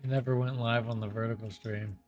Never went live on the vertical stream.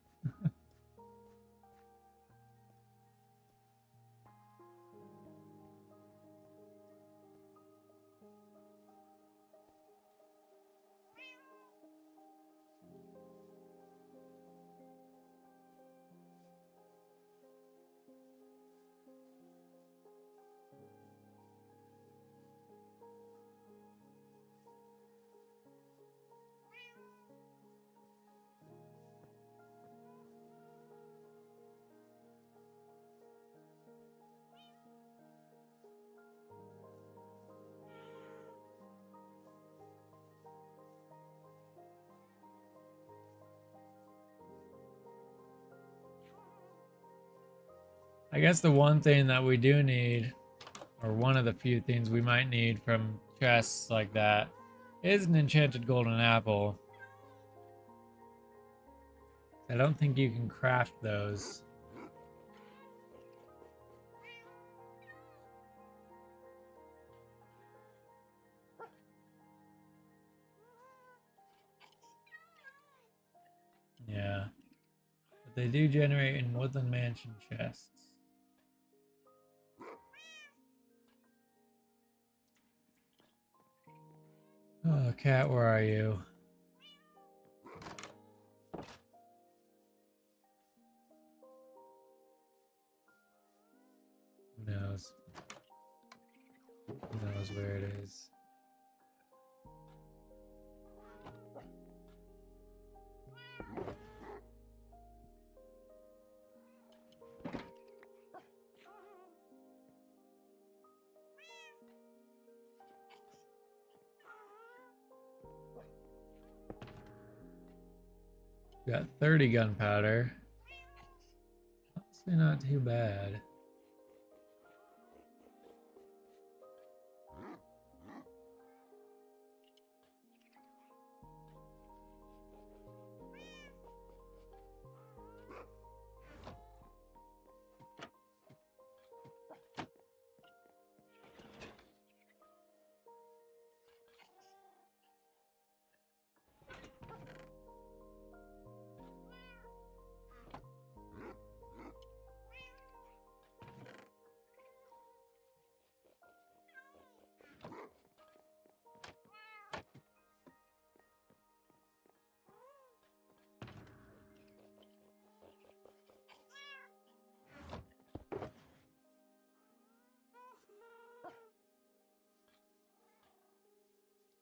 I guess the one thing that we do need, or one of the few things we might need from chests like that, is an enchanted golden apple. I don't think you can craft those. Yeah. But they do generate in Woodland Mansion chests. Oh, cat, where are you? Who knows? Who knows where it is? Got 30 gunpowder. Honestly, not too bad.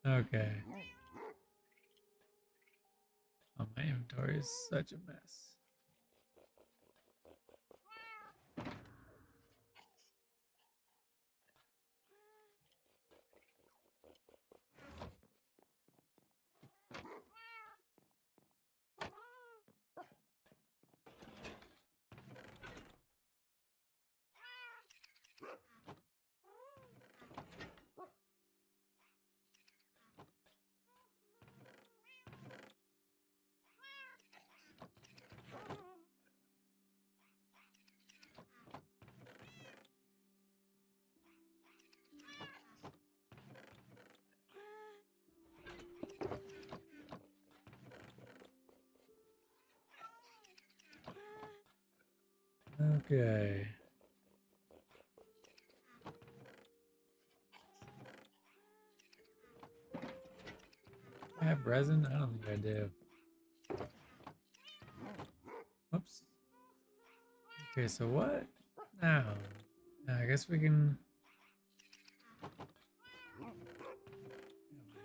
Okay. Oh, my inventory is such a mess. Okay. I have resin? I don't think I do. Whoops. Okay, so what now? I guess we can...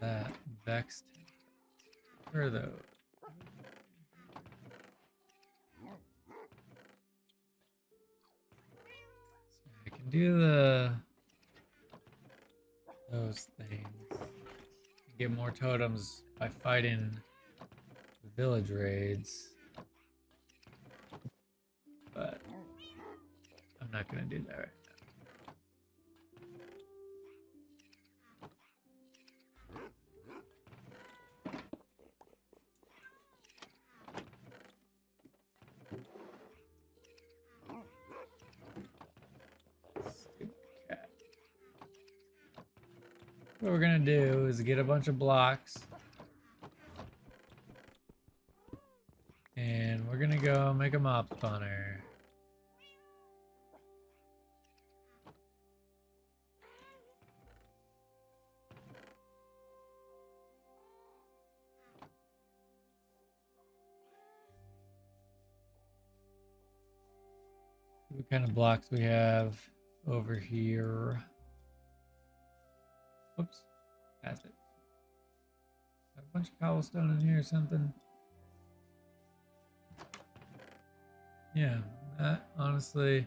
that vexed. Where are those? I can do those things. Get more totems by fighting village raids. But I'm not gonna do that right now. Stupid cat. What we're gonna do is get a bunch of blocks. And we're gonna go make a mob spawner. What kind of blocks we have over here? Oops, that's it. Got a bunch of cobblestone in here or something. Yeah, that honestly,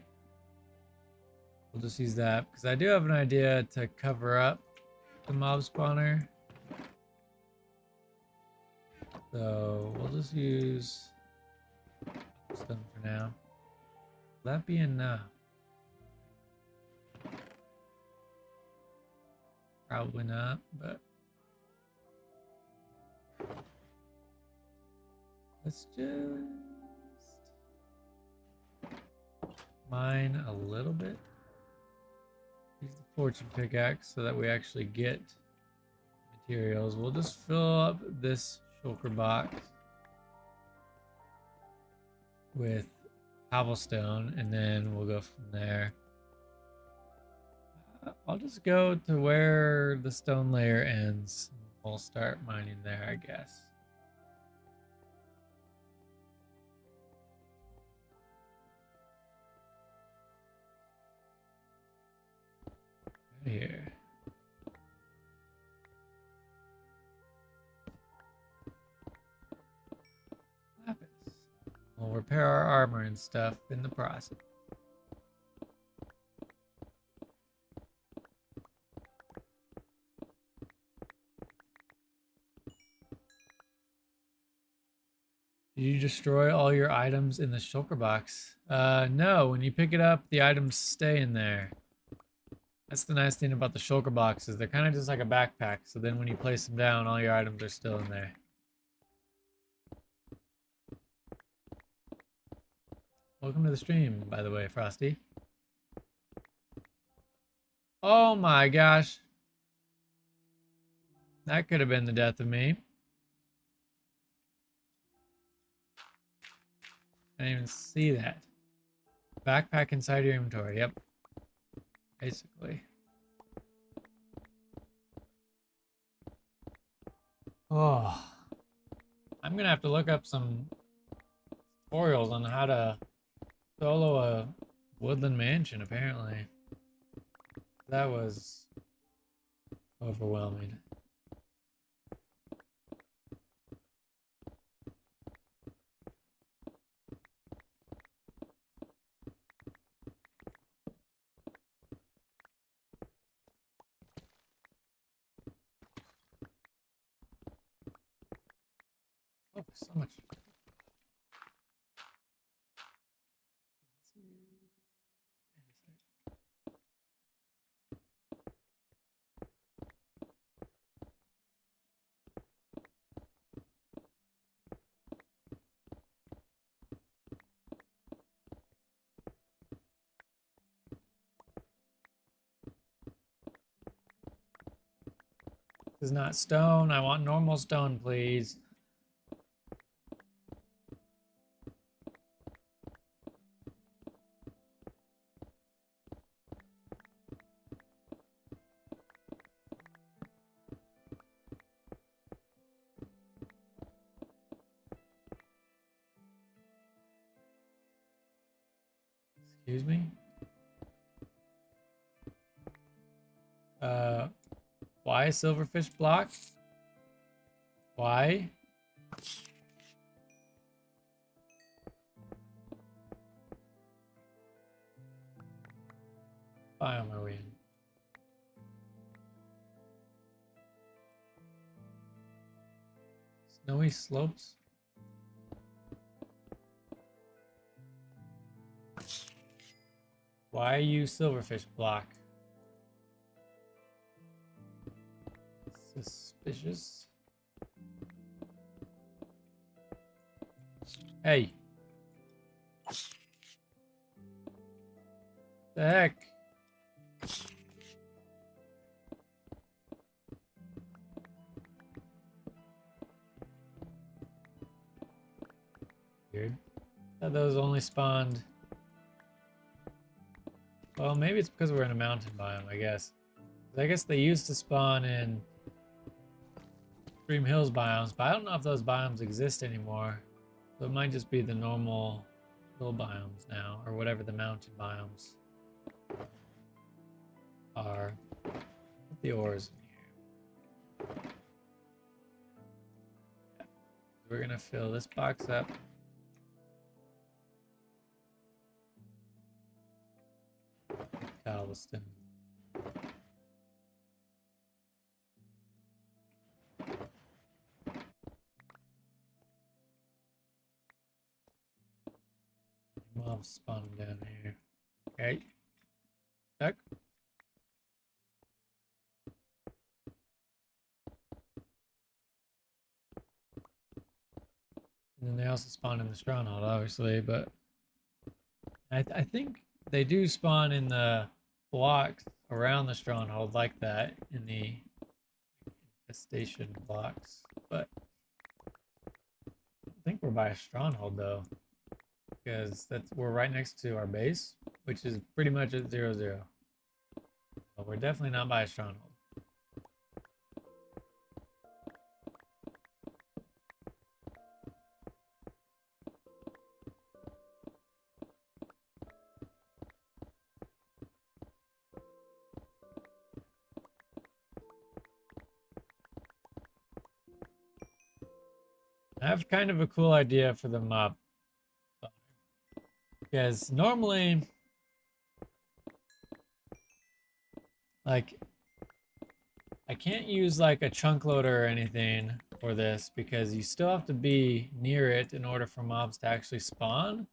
we'll just use that because I do have an idea to cover up the mob spawner. So we'll just use cobblestone for now. Will that be enough? Probably not, but let's just mine a little bit. Use the fortune pickaxe so that we actually get materials. We'll just fill up this shulker box with cobblestone and then we'll go from there. I'll just go to where the stone layer ends. We'll start mining there, I guess. Right here. Lapis. We'll repair our armor and stuff in the process. Did you destroy all your items in the shulker box? No, when you pick it up, the items stay in there. That's the nice thing about the shulker boxes. They're kind of just like a backpack, so then when you place them down, all your items are still in there. Welcome to the stream, by the way, Frosty. Oh my gosh. That could have been the death of me. I didn't even see that. Backpack inside your inventory, yep. Basically. Oh. I'm gonna have to look up some tutorials on how to solo a woodland mansion, apparently. That was overwhelming. Oh, there's so much. This is not stone. I want normal stone, please. Excuse me? Why silverfish block? Why? Biome are we in? Snowy slopes? Why are you silverfish block? Suspicious. Hey. The heck? Weird. Thought those only spawned. Well, maybe it's because we're in a mountain biome, I guess. I guess they used to spawn in Extreme Hills biomes, but I don't know if those biomes exist anymore. So it might just be the normal hill biomes now, or whatever the mountain biomes are. Put the ores in here. Yeah. We're gonna fill this box up. Galveston. Mobs spawning down here. Okay. Stuck. And then they also spawn in the stronghold, obviously, but I think they do spawn in the blocks around the stronghold like that in the infestation blocks. But I think we're by a stronghold though, because we're right next to our base, which is pretty much at 0-0. But we're definitely not by a stronghold. I have kind of a cool idea for the mob. Because normally, like, I can't use like a chunk loader or anything for this because you still have to be near it in order for mobs to actually spawn.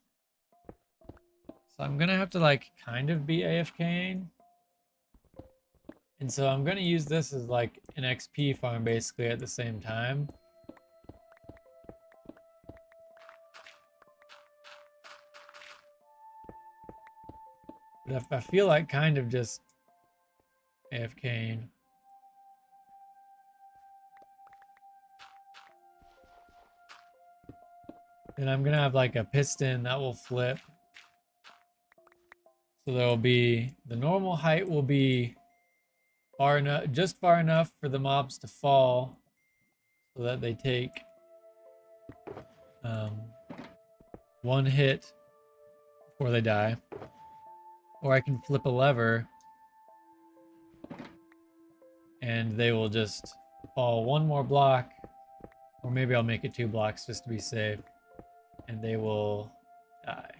So I'm gonna have to like kind of be AFKing. And so I'm gonna use this as like an XP farm basically at the same time. But if I feel like kind of just AFKing. Then I'm gonna have like a piston that will flip. So there will be, the normal height will be far enough, just far enough for the mobs to fall so that they take one hit before they die. Or I can flip a lever and they will just fall one more block, or maybe I'll make it 2 blocks just to be safe, and they will die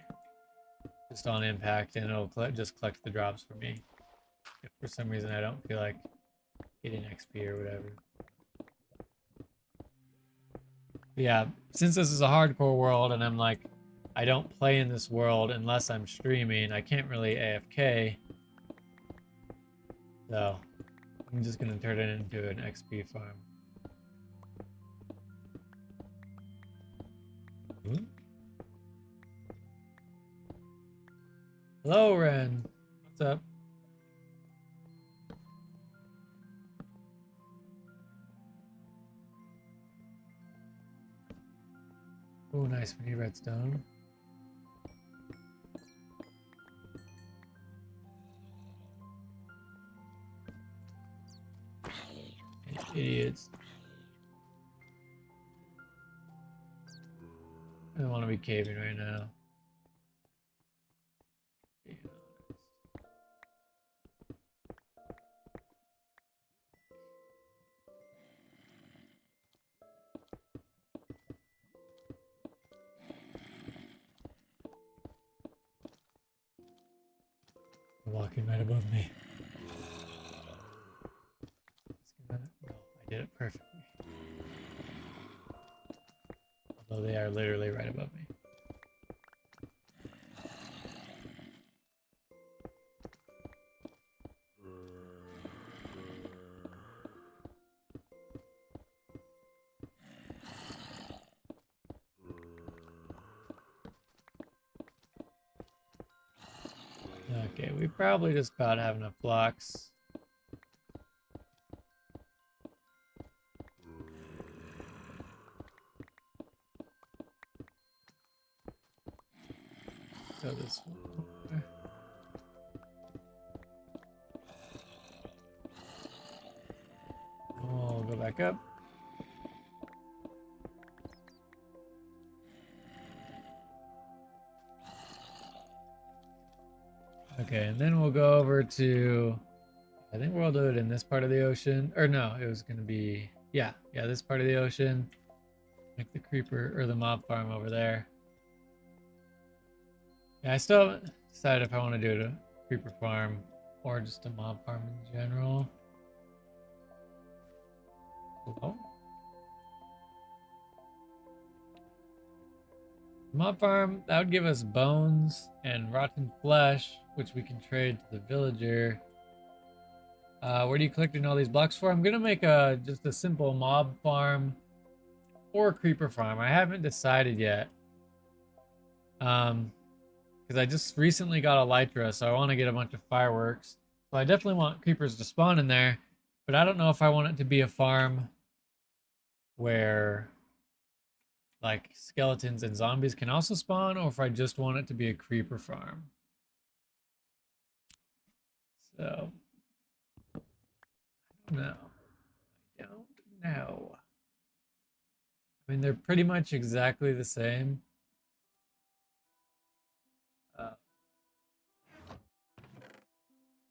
just on impact, and it'll just collect the drops for me if for some reason I don't feel like getting XP or whatever. But yeah, since this is a hardcore world and I'm like, I don't play in this world unless I'm streaming, I can't really AFK. So I'm just gonna turn it into an XP farm. Hmm? Hello, Ren. What's up? Oh, nice. We need redstone. Idiots. I don't want to be caving right now. Walking right above me. No, I did it perfectly. Although they are literally right above me. Okay, we probably just about have enough blocks. Go this way. We'll go back up. Okay, and then we'll go over to, I think we'll do it in this part of the ocean. Or no, it was going to be, yeah, this part of the ocean. Make the creeper or the mob farm over there. Yeah, I still haven't decided if I want to do it a creeper farm or just a mob farm in general. Hello? Mob farm, that would give us bones and rotten flesh, which we can trade to the villager. What are you collecting all these blocks for? I'm gonna make just a simple mob farm or creeper farm. I haven't decided yet. Because I just recently got elytra, so I want to get a bunch of fireworks. So I definitely want creepers to spawn in there, but I don't know if I want it to be a farm where like skeletons and zombies can also spawn, or if I just want it to be a creeper farm. So, I don't know. I don't know. I mean, they're pretty much exactly the same.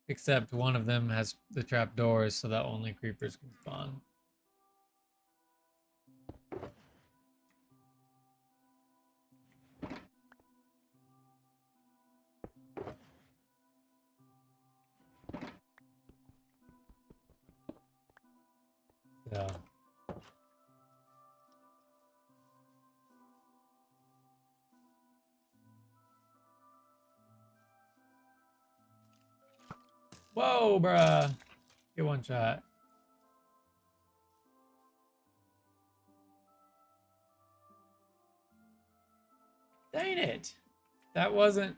Except one of them has the trap doors so that only creepers can spawn. So. Whoa, bruh. Get one shot. Dang it. That wasn't...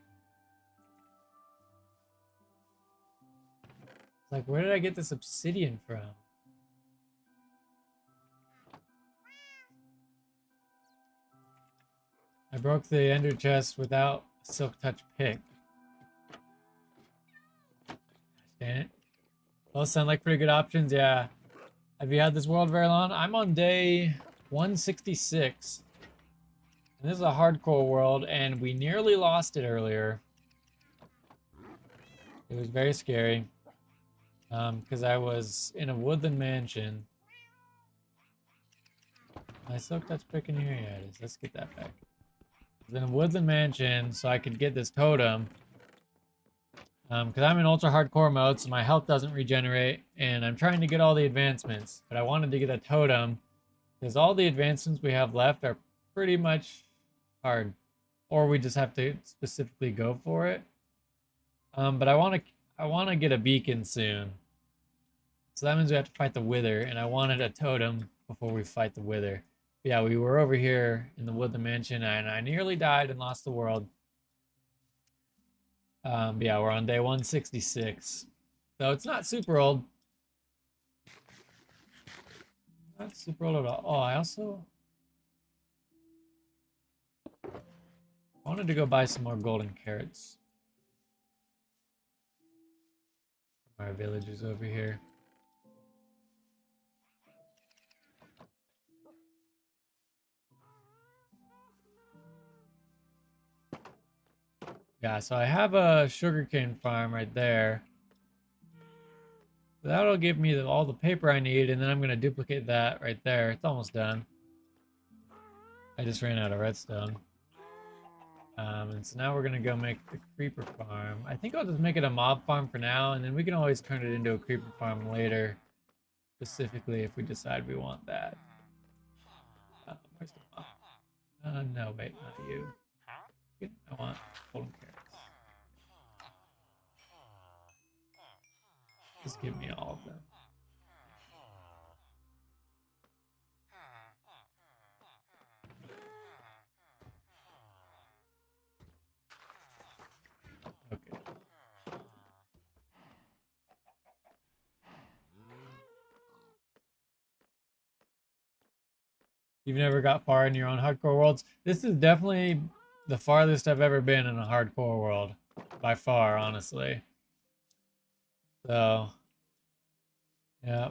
Like, where did I get this obsidian from? I broke the ender chest without a silk touch pick. Dang it. Those sound like pretty good options, yeah. Have you had this world very long? I'm on day 166. And this is a hardcore world, and we nearly lost it earlier. It was very scary. Because I was in a woodland mansion. My silk touch pick in here? Yeah, it is. Let's get that back. I was in a woodland mansion, so I could get this totem. Because I'm in ultra hardcore mode, so my health doesn't regenerate, and I'm trying to get all the advancements. But I wanted to get a totem, because all the advancements we have left are pretty much hard. Or we just have to specifically go for it. But I want to get a beacon soon. So that means we have to fight the Wither, and I wanted a totem before we fight the Wither. But yeah, we were over here in the Woodland Mansion, and I nearly died and lost the world. But yeah, we're on day 166. So it's not super old. Not super old at all. Oh, I also wanted to go buy some more golden carrots. Our villagers over here. Yeah, so I have a sugarcane farm right there. So that'll give me all the paper I need, and then I'm going to duplicate that right there. It's almost done. I just ran out of redstone. And so now we're going to go make the creeper farm. I think I'll just make it a mob farm for now, and then we can always turn it into a creeper farm later. Specifically if we decide we want that. Where's the mob? No, wait, not you. I want golden carrots. Just give me all of them. Okay. You've never got far in your own hardcore worlds. This is definitely the farthest I've ever been in a hardcore world, by far, honestly. So, yeah.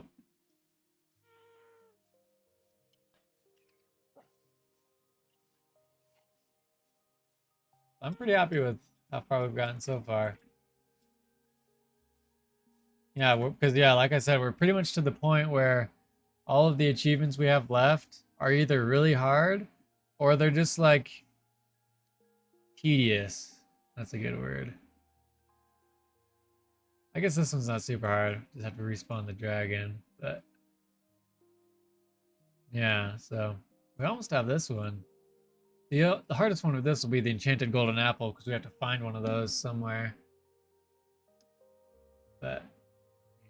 I'm pretty happy with how far we've gotten so far. Yeah, because yeah, like I said, we're pretty much to the point where all of the achievements we have left are either really hard or they're just like tedious. That's a good word. I guess this one's not super hard. Just have to respawn the dragon, but yeah, so we almost have this one. The hardest one with this will be the enchanted golden apple because we have to find one of those somewhere. But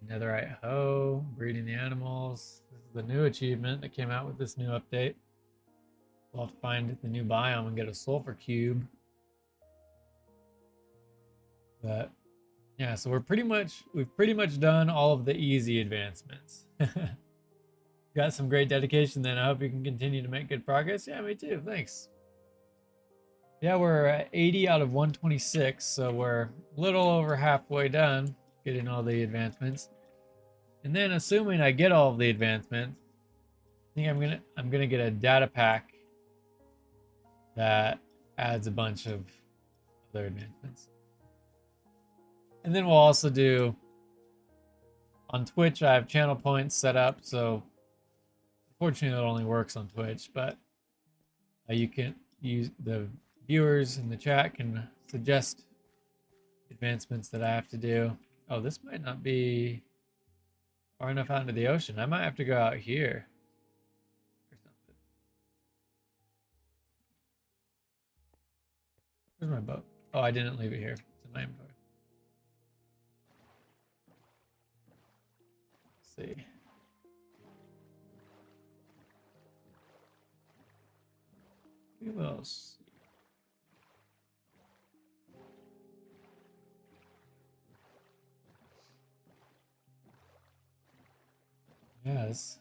netherite hoe, breeding the animals. This is the new achievement that came out with this new update. We'll have to find the new biome and get a sulfur cube. But yeah, so we've pretty much done all of the easy advancements. Got some great dedication then. I hope you can continue to make good progress. Yeah, me too. Thanks. Yeah, we're at 80 out of 126, so we're a little over halfway done getting all the advancements. And then assuming I get all of the advancements, I think I'm gonna get a data pack that adds a bunch of other advancements. And then we'll also do on Twitch, I have channel points set up, so unfortunately it only works on Twitch, but you can use the viewers in the chat can suggest advancements that I have to do. Oh, this might not be far enough out into the ocean. I might have to go out here or something. Where's my boat? Oh, I didn't leave it here. It's in my inventory. Let's see. Who else? Yes.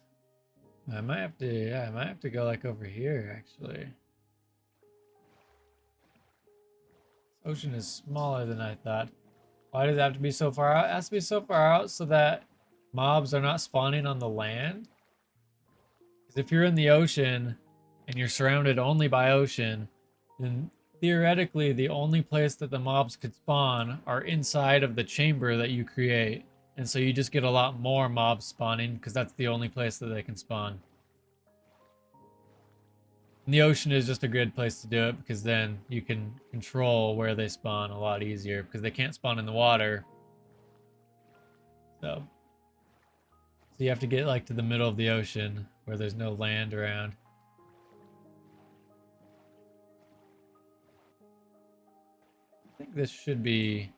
I might have to, yeah, I might have to go like over here actually. This ocean is smaller than I thought. Why does it have to be so far out? It has to be so far out so that mobs are not spawning on the land. Because if you're in the ocean and you're surrounded only by ocean, then theoretically the only place that the mobs could spawn are inside of the chamber that you create. And so you just get a lot more mobs spawning because that's the only place that they can spawn. And the ocean is just a good place to do it because then you can control where they spawn a lot easier because they can't spawn in the water. So you have to get like to the middle of the ocean where there's no land around. I think this should be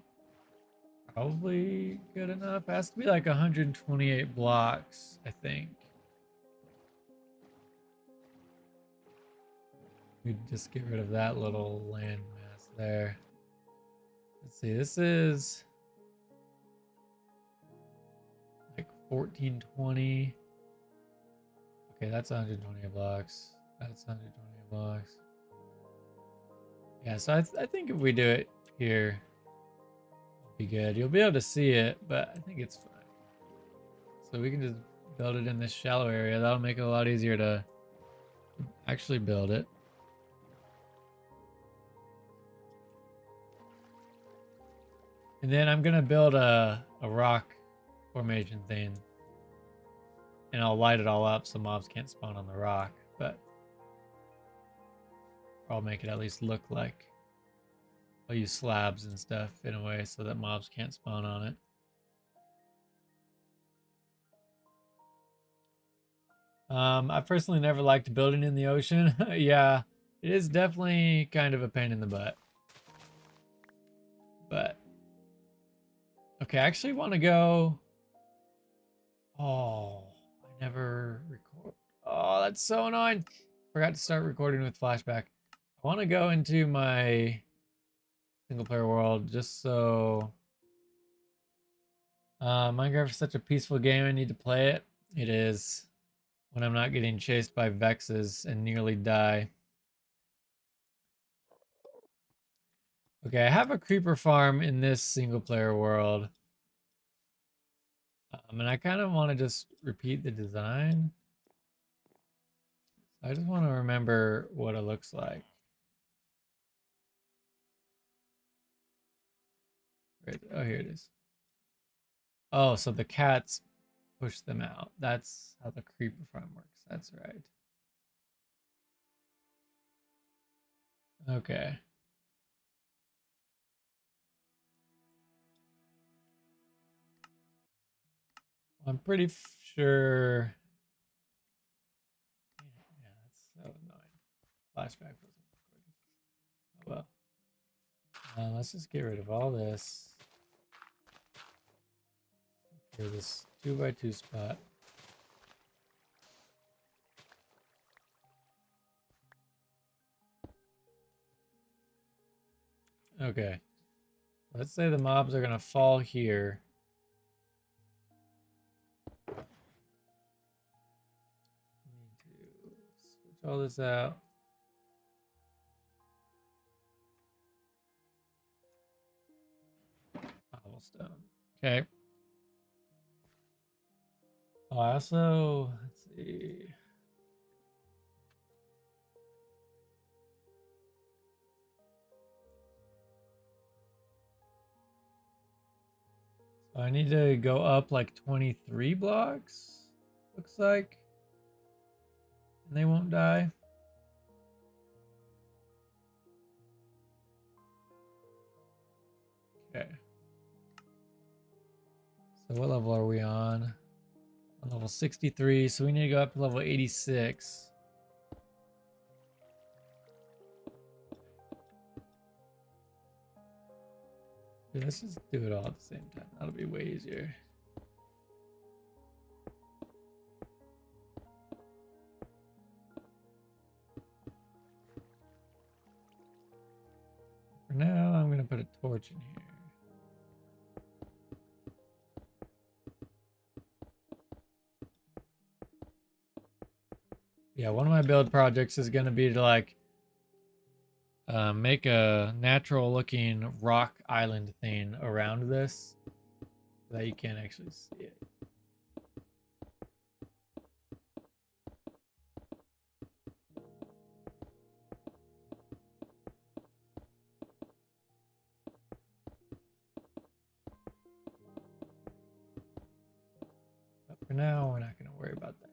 probably good enough. It has to be like 128 blocks, I think. We just get rid of that little land mass there. Let's see, this is like 1420. Okay, that's 120 blocks. That's 120 blocks. Yeah, so I think if we do it here, it'll be good. You'll be able to see it, but I think it's fine. So we can just build it in this shallow area. That'll make it a lot easier to actually build it. And then I'm gonna build a rock formation thing. And I'll light it all up so mobs can't spawn on the rock, but I'll make it at least look like I'll use slabs and stuff in a way so that mobs can't spawn on it. I personally never liked building in the ocean. Yeah, it is definitely kind of a pain in the butt. But okay, I actually want to go. Oh, I never record. Oh, that's so annoying. Forgot to start recording with flashback. I want to go into my single player world just so Minecraft is such a peaceful game. I need to play it. It is when I'm not getting chased by Vexes and nearly die. Okay, I have a creeper farm in this single player world. And I kind of want to just repeat the design. I just want to remember what it looks like. Right, oh, here it is. Oh, so the cats push them out. That's how the creeper farm works. That's right. Okay. I'm pretty sure. Yeah, that's so annoying. Flashback wasn't recording. Oh well. Let's just get rid of all this for this 2x2 spot. Okay. Let's say the mobs are gonna fall here. Need to switch all this out. Cobblestone. Okay. Oh, I also, let's see. So I need to go up like 23 blocks, looks like. And they won't die. Okay. So what level are we on? On level 63, so we need to go up to level 86. Dude, let's just do it all at the same time. That'll be way easier. For now, I'm going to put a torch in here. Yeah, one of my build projects is going to be to like make a natural looking rock island thing around this so that you can't actually see it. But for now, we're not going to worry about that.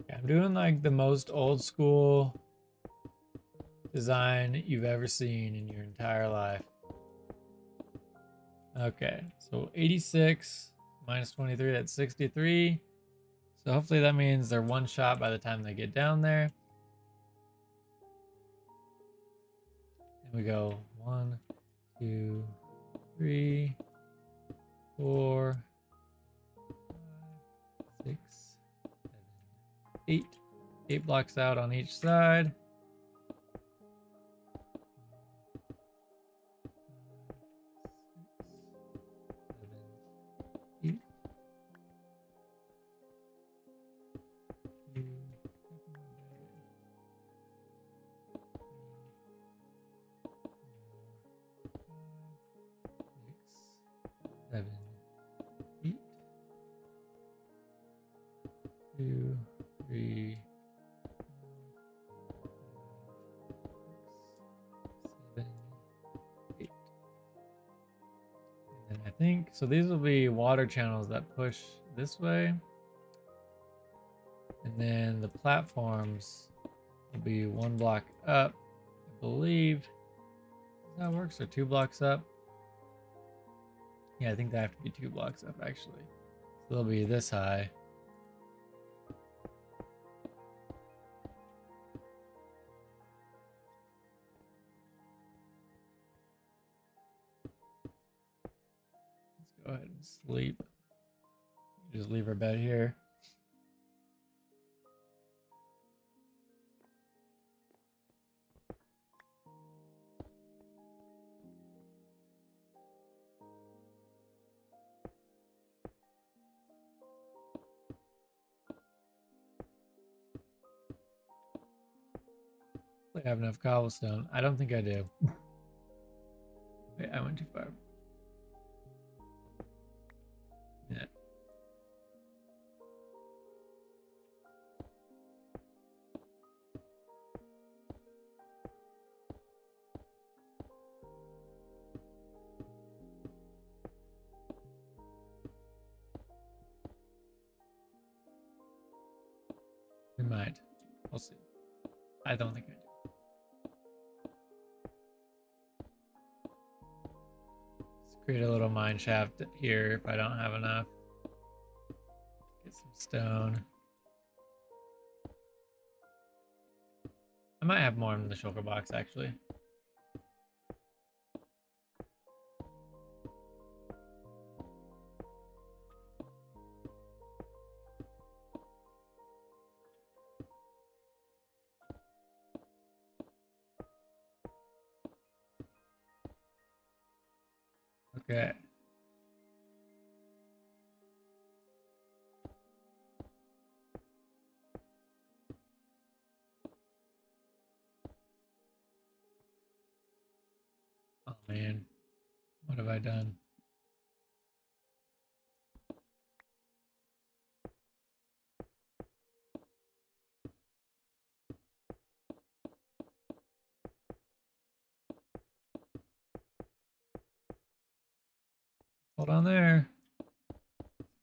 Yeah, I'm doing like the most old school design you've ever seen in your entire life. Okay, so 86 minus 23, that's 63. So hopefully that means they're one shot by the time they get down there. And we go 1, 2, 3, 4, 5, 6, 7, 8. 8 blocks out on each side. 8, 2, 7, 8, 2, 3, 7, 8. And I think so. These will be water channels that push this way, and then the platforms will be 1 block up, I believe. That works, or 2 blocks up. Yeah, I think they have to be 2 blocks up actually. So they'll be this high. Go ahead and sleep. Just leave our bed here. I have enough cobblestone. I don't think I do. Wait, I went too far. Yeah. We might. We'll see. I don't think I do. Let's create a little mine shaft here if I don't have enough. Get some stone. I might have more in the shulker box actually. Okay. Oh man, what have I done? Hold on there.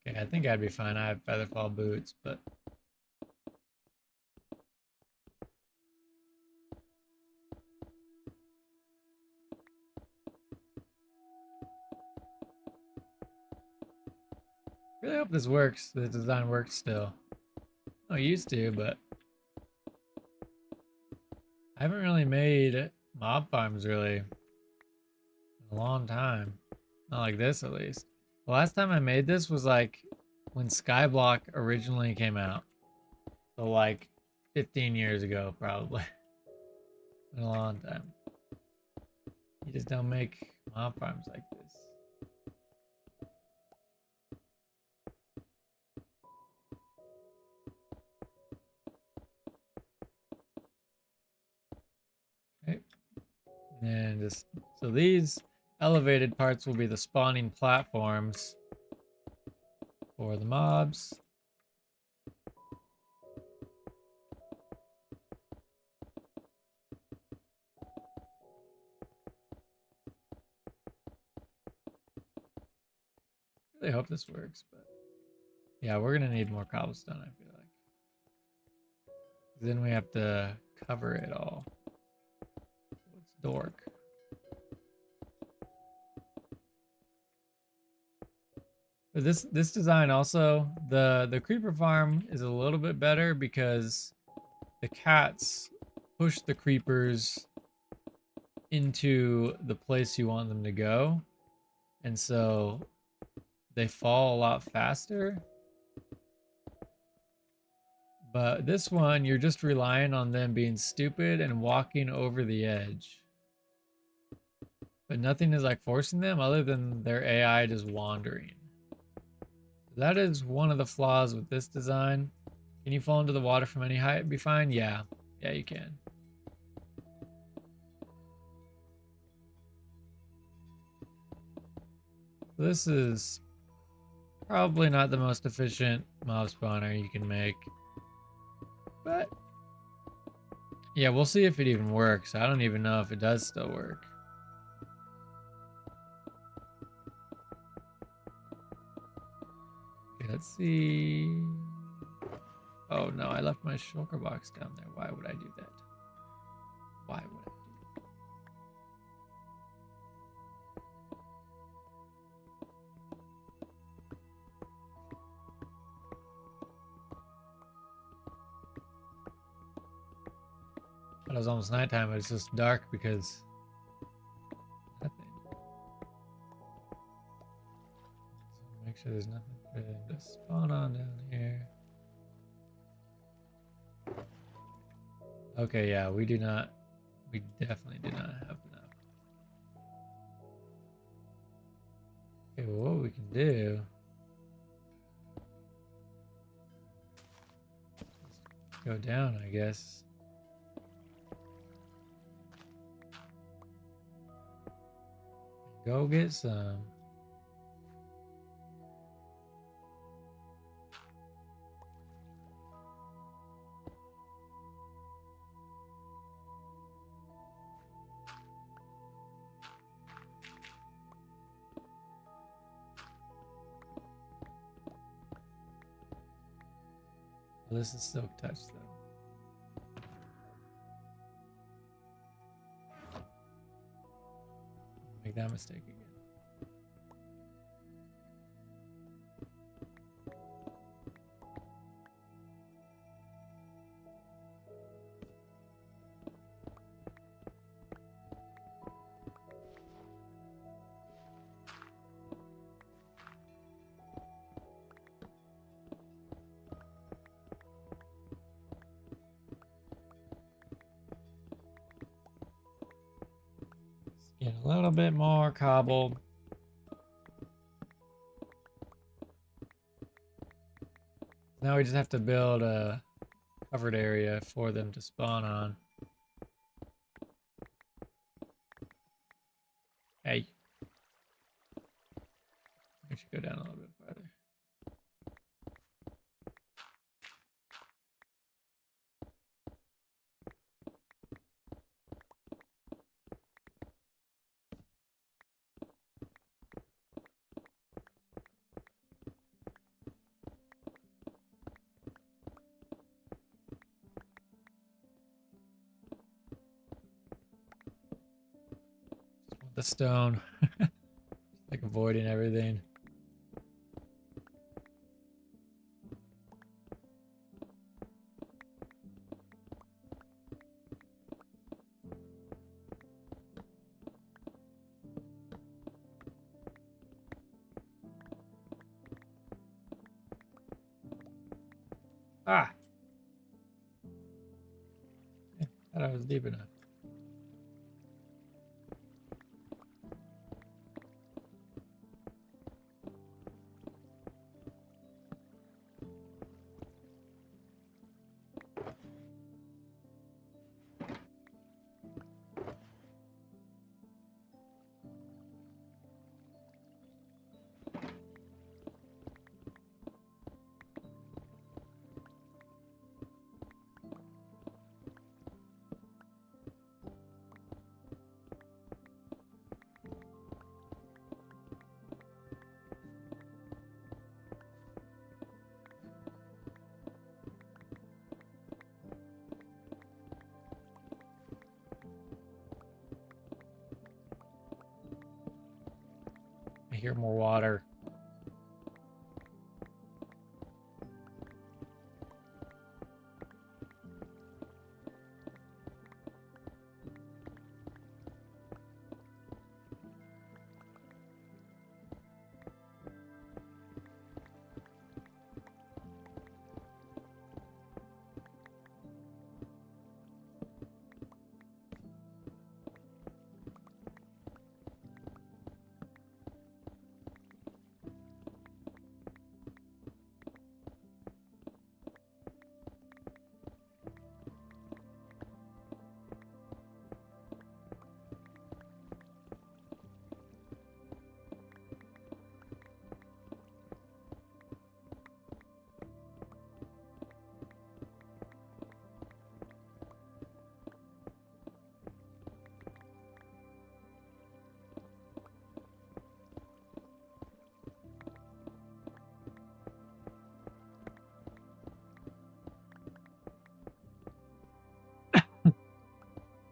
Okay, I think I'd be fine. I have featherfall boots, but really hope this works. The design works still. I used to, but I haven't really made mob farms really in a long time. Not like this, at least. The last time I made this was like when Skyblock originally came out. So like 15 years ago, probably. Been a long time. You just don't make mob farms like this. Okay. And just so these elevated parts will be the spawning platforms for the mobs. Really hope this works, but yeah, we're gonna need more cobblestone, I feel like. Then we have to cover it all. It's dork. But this design also, the creeper farm is a little bit better because the cats push the creepers into the place you want them to go. And so they fall a lot faster. But this one, you're just relying on them being stupid and walking over the edge. But nothing is like forcing them other than their AI just wandering. That is one of the flaws with this design. Can you fall into the water from any height and be fine? Yeah. Yeah, you can. This is probably not the most efficient mob spawner you can make. But yeah, we'll see if it even works. I don't even know if it does still work. Okay, let's see. Oh no, I left my shulker box down there. Why would I do that? Why would I do that? It was almost nighttime, but it's just dark because nothing. Make sure there's nothing for them to spawn on down here. Okay, yeah, we definitely do not have enough. Okay, well, what we can do, go down, I guess. Go get some. Well, this is silk touch, though. Make that mistake again. Get a little bit more cobble. Now we just have to build a covered area for them to spawn on. Hey. We should go down a little bit farther. The stone. Like avoiding everything. Ah! Yeah, thought I was deep enough. I hear more water.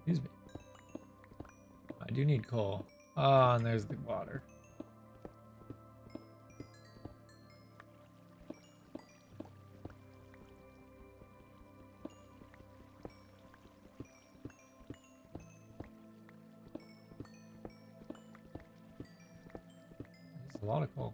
Excuse me. I do need coal. Oh, and there's the water. There's a lot of coal.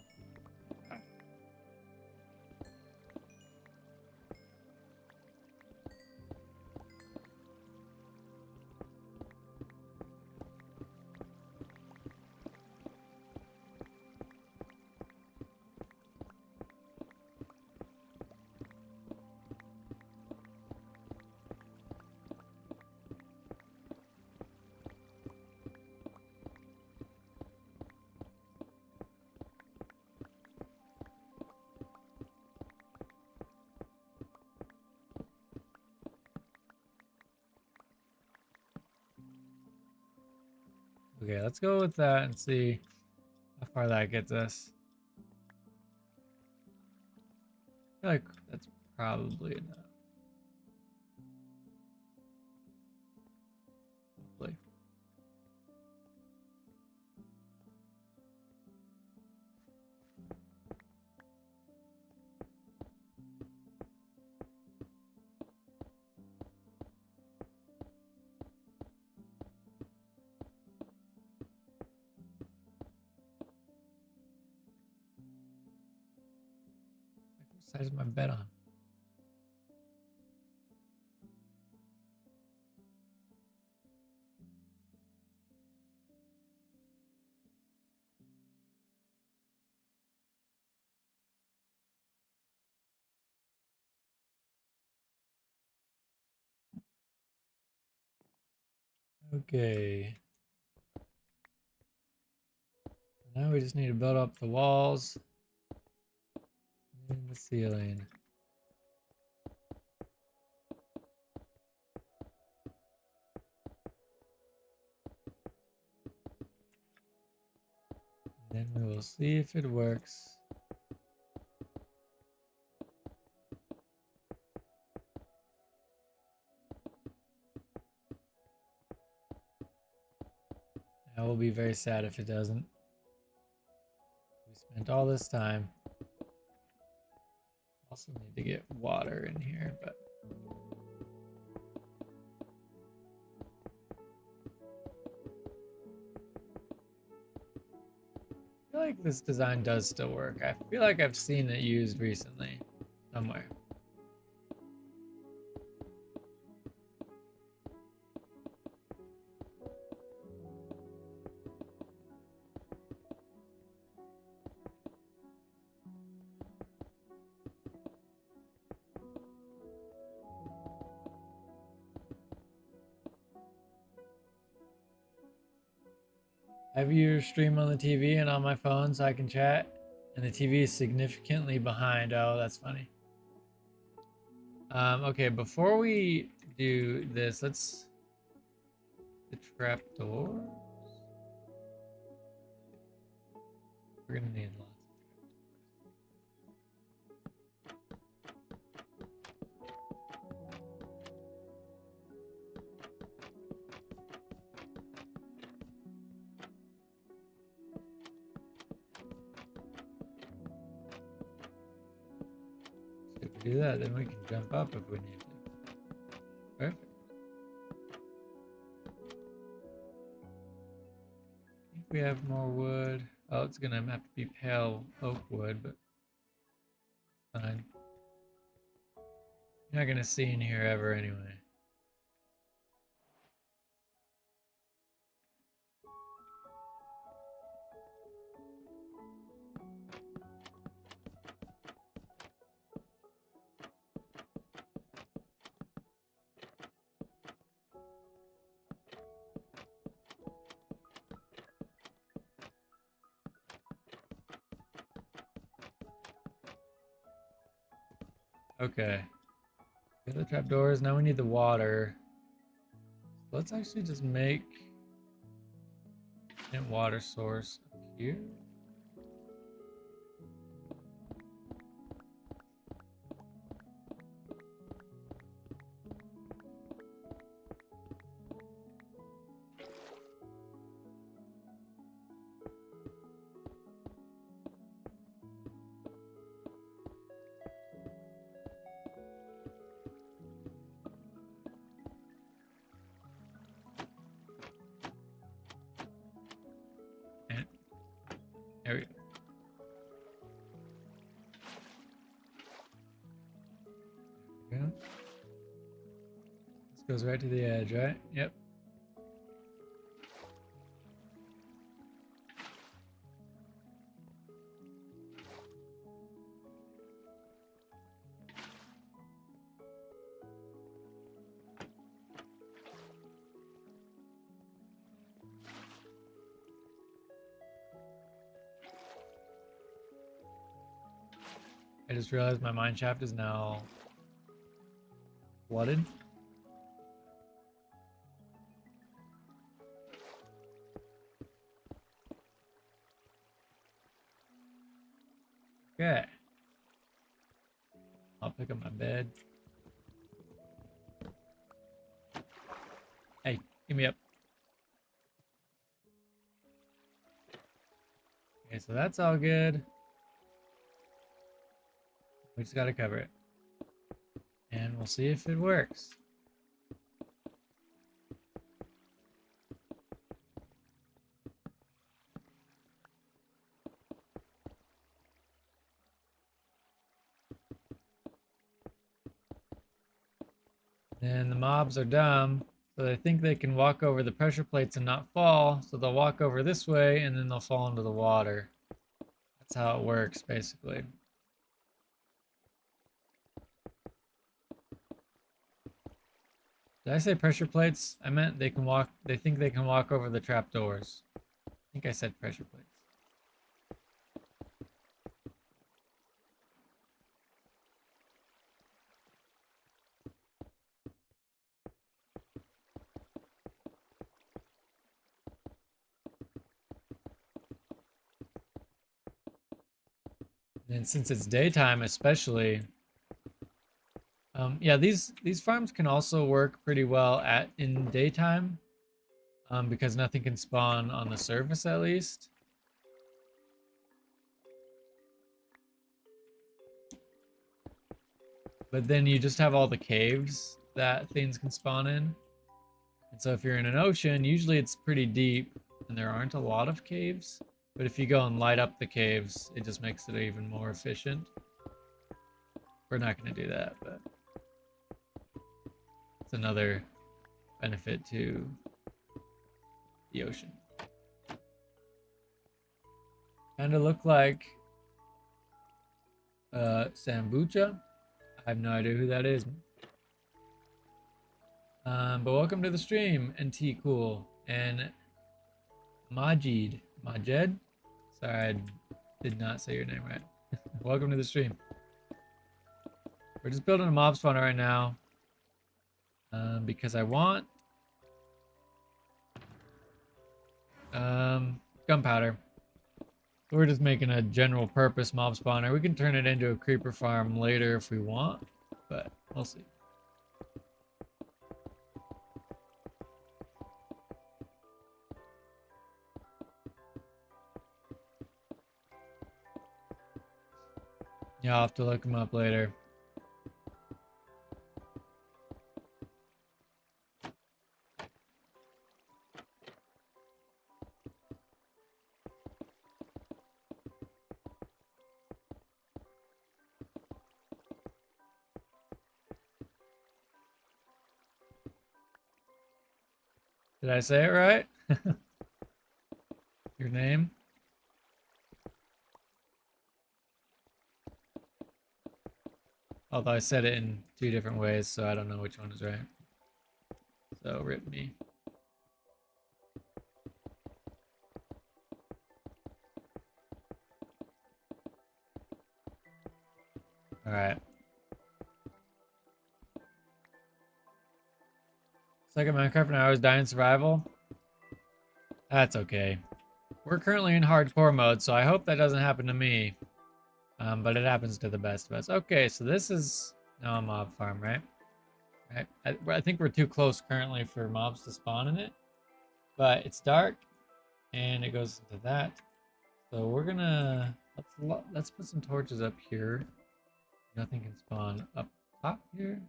Okay, let's go with that and see how far that gets us. I feel like that's probably enough. Hopefully. What side is my bed on? Okay. Now we just need to build up the walls and the ceiling. And then we will see if it works. I will be very sad if it doesn't. We spent all this time. Also need to get water in here, but I feel like this design does still work. I feel like I've seen it used recently somewhere. I have your stream on the TV and on my phone so I can chat, and the TV is significantly behind. Oh, that's funny. Okay, before we do this, let's the trapdoor. We're gonna need lots. So if we do that, then we can jump up if we need to. Perfect. I think we have more wood. Oh, it's gonna have to be pale oak wood, but fine. You're not gonna see in here ever anyway. Okay. The other trapdoors. Now we need the water. Let's actually just make a water source up here. And there we go. Yeah. This goes right to the edge, right? Yep. I just realized my mine shaft is now flooded. Okay. I'll pick up my bed. Hey, give me up. Okay, so that's all good. We just gotta cover it. And we'll see if it works. And the mobs are dumb, so they think they can walk over the pressure plates and not fall, so they'll walk over this way and then they'll fall into the water. That's how it works, basically. Did I say pressure plates? I meant they think they can walk over the trapdoors. I think I said pressure plates. And since it's daytime especially, yeah, these farms can also work pretty well in daytime, because nothing can spawn on the surface at least. But then you just have all the caves that things can spawn in. And so if you're in an ocean, usually it's pretty deep and there aren't a lot of caves. But if you go and light up the caves, it just makes it even more efficient. We're not going to do that, but it's another benefit to the ocean. Kind of look like Sambucha. I have no idea who that is. But welcome to the stream, NT Cool and Majid. Sorry, I did not say your name right. Welcome to the stream. We're just building a mob spawner right now, because I want gunpowder. We're just making a general purpose mob spawner. We can turn it into a creeper farm later if we want, but we'll see. Yeah, I'll have to look them up later. Did I say it right? Your name? Although I said it in 2 different ways, so I don't know which one is right. So rip me. Alright. Second Minecraft and I was dying survival. That's okay. We're currently in hardcore mode, so I hope that doesn't happen to me. But it happens to the best of us. Okay, so this is now a mob farm, right? Right. I think we're too close currently for mobs to spawn in it. But it's dark, and it goes into that. So we're gonna let's put some torches up here. Nothing can spawn up top here.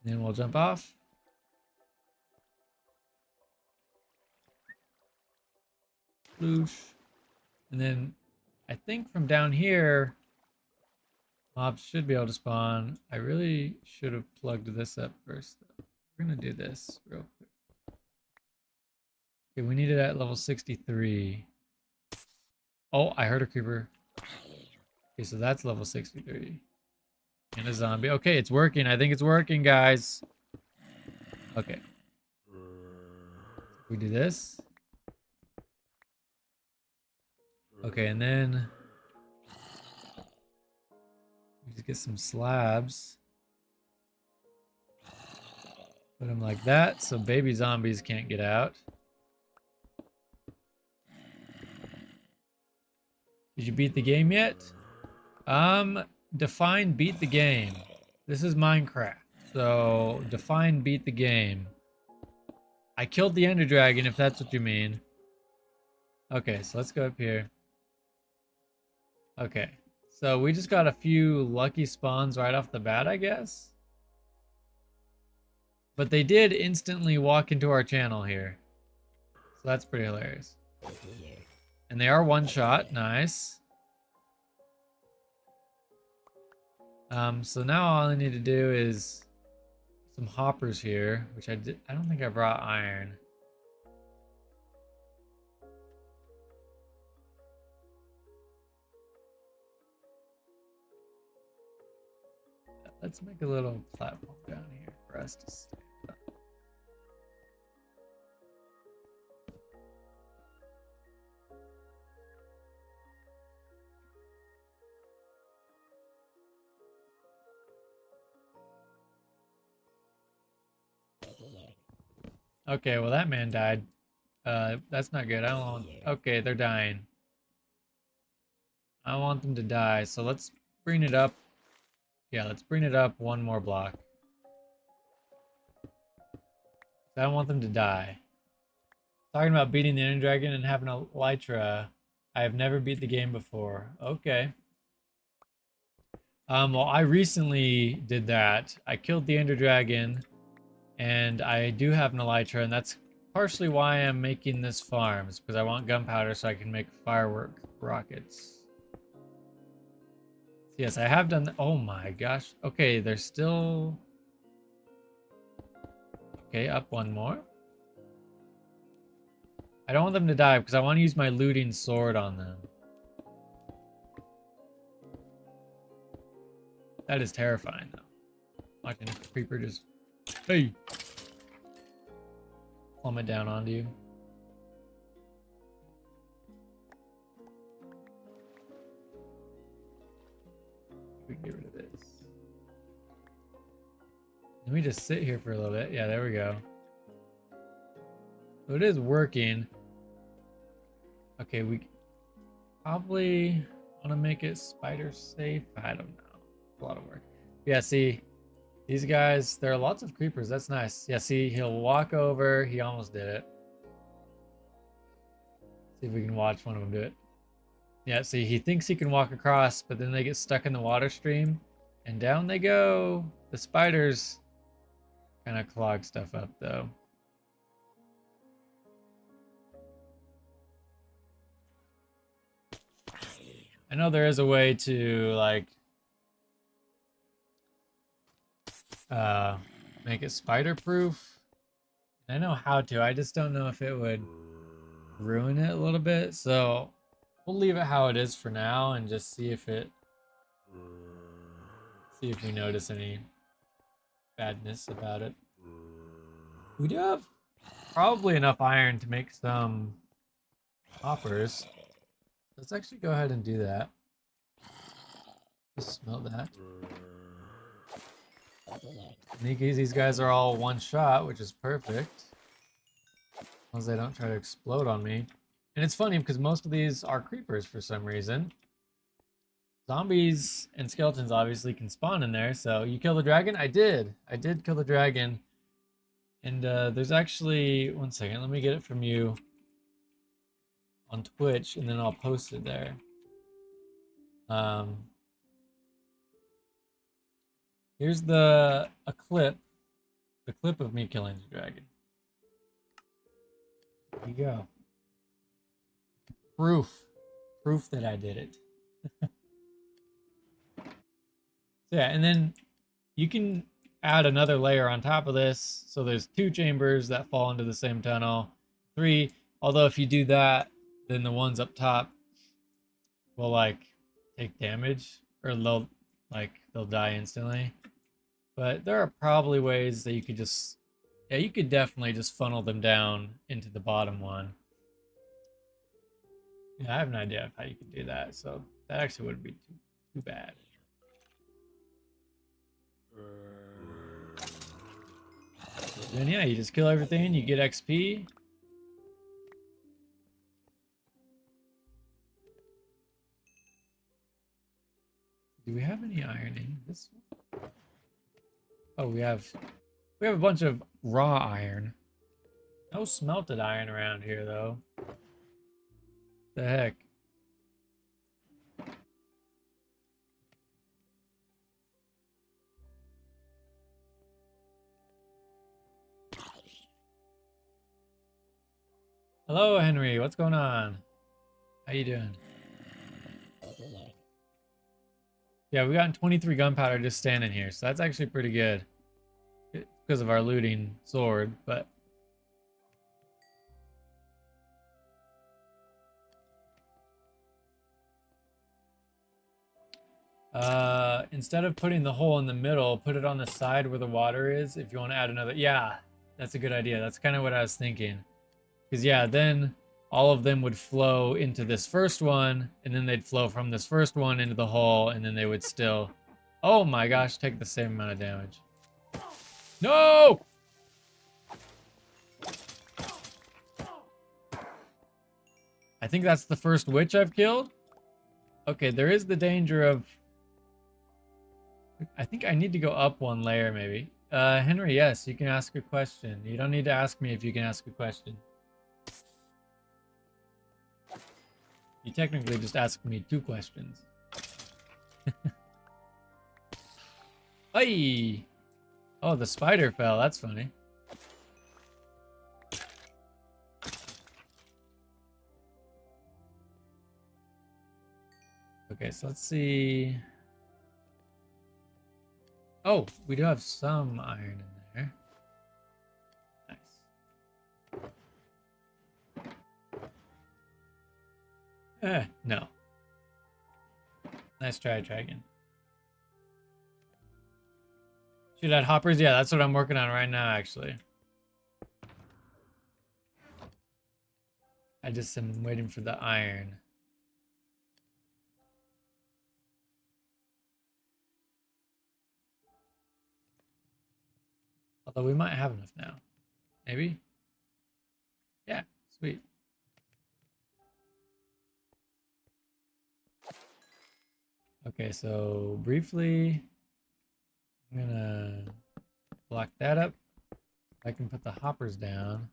And then we'll jump off. Sploosh. And then I think from down here, mobs should be able to spawn. I really should have plugged this up first, though. We're gonna do this real quick. Okay, we need it at level 63. Oh, I heard a creeper. Okay, so that's level 63. And a zombie. Okay, it's working. I think it's working, guys. Okay. We do this. Okay, and then we just get some slabs. Put them like that so baby zombies can't get out. Did you beat the game yet? Define beat the game. This is Minecraft. So define beat the game. I killed the Ender Dragon if that's what you mean. Okay, so let's go up here. Okay. So we just got a few lucky spawns right off the bat, I guess. But they did instantly walk into our channel here. So that's pretty hilarious. And they are one shot. Nice. So now all I need to do is some hoppers here, which I don't think I brought iron. Let's make a little platform down here for us to stand up. Okay, well that man died. That's not good. I don't want... Okay, they're dying. I want them to die, so let's bring it up. Yeah, let's bring it up one more block. I don't want them to die. Talking about beating the Ender Dragon and having a Elytra. I have never beat the game before. Okay. Well, I recently did that. I killed the Ender Dragon, and I do have an Elytra, and that's partially why I'm making this farm. It's because I want gunpowder so I can make firework rockets. Yes, I have done. Oh my gosh. Okay, they're still. Okay, up one more. I don't want them to die because I want to use my looting sword on them. That is terrifying, though. Watching a creeper just, hey, plummet down onto you. We can get rid of this. Let me just sit here for a little bit. Yeah, there we go. So it is working. Okay, we probably want to make it spider safe. I don't know. It's a lot of work. Yeah, see, these guys, there are lots of creepers. That's nice. Yeah, see, he'll walk over. He almost did it. See if we can watch one of them do it. Yeah, see, he thinks he can walk across, but then they get stuck in the water stream, and down they go. The spiders kind of clog stuff up, though. I know there is a way to, like, make it spider-proof. I know how to. I just don't know if it would ruin it a little bit. So we'll leave it how it is for now and just see if we notice any badness about it. We do have probably enough iron to make some hoppers. Let's actually go ahead and do that. Just smelt that. These guys are all one shot, which is perfect. As long as they don't try to explode on me. And it's funny because most of these are creepers for some reason. Zombies and skeletons obviously can spawn in there. So you kill the dragon? I did. I did kill the dragon. And there's actually... One second. Let me get it from you on Twitch, and then I'll post it there. Here's a clip. The clip of me killing the dragon. There you go. Proof that I did it. So yeah, and then you can add another layer on top of this. So there's 2 chambers that fall into the same tunnel. 3, although if you do that, then the ones up top will like take damage, or they'll die instantly. But there are probably ways that you could just, yeah, you could definitely just funnel them down into the bottom one. Yeah, I have an idea of how you could do that, so that actually wouldn't be too bad. Then yeah, you just kill everything, you get XP. Do we have any iron in this one? Oh, we have a bunch of raw iron. No smelted iron around here though. The heck? Hello, Henry. What's going on? How you doing? Yeah, we got 23 gunpowder just standing here, so that's actually pretty good. It's because of our looting sword, but... instead of putting the hole in the middle, put it on the side where the water is if you want to add another... Yeah, that's a good idea. That's kind of what I was thinking. Because, yeah, then all of them would flow into this first one, and then they'd flow from this first one into the hole, and then they would still... Oh my gosh, take the same amount of damage. No! I think that's the first witch I've killed. Okay, there is the danger of... I think I need to go up one layer, maybe. Henry, yes, you can ask a question. You don't need to ask me if you can ask a question. You technically just asked me 2 questions. Hey! Oh, the spider fell. That's funny. Okay, so let's see. Oh, we do have some iron in there. Nice. No. Nice try again. Shoot at hoppers? Yeah, that's what I'm working on right now, actually. I just am waiting for the iron. Although we might have enough now. Maybe? Yeah, sweet. Okay, so briefly, I'm gonna block that up. I can put the hoppers down.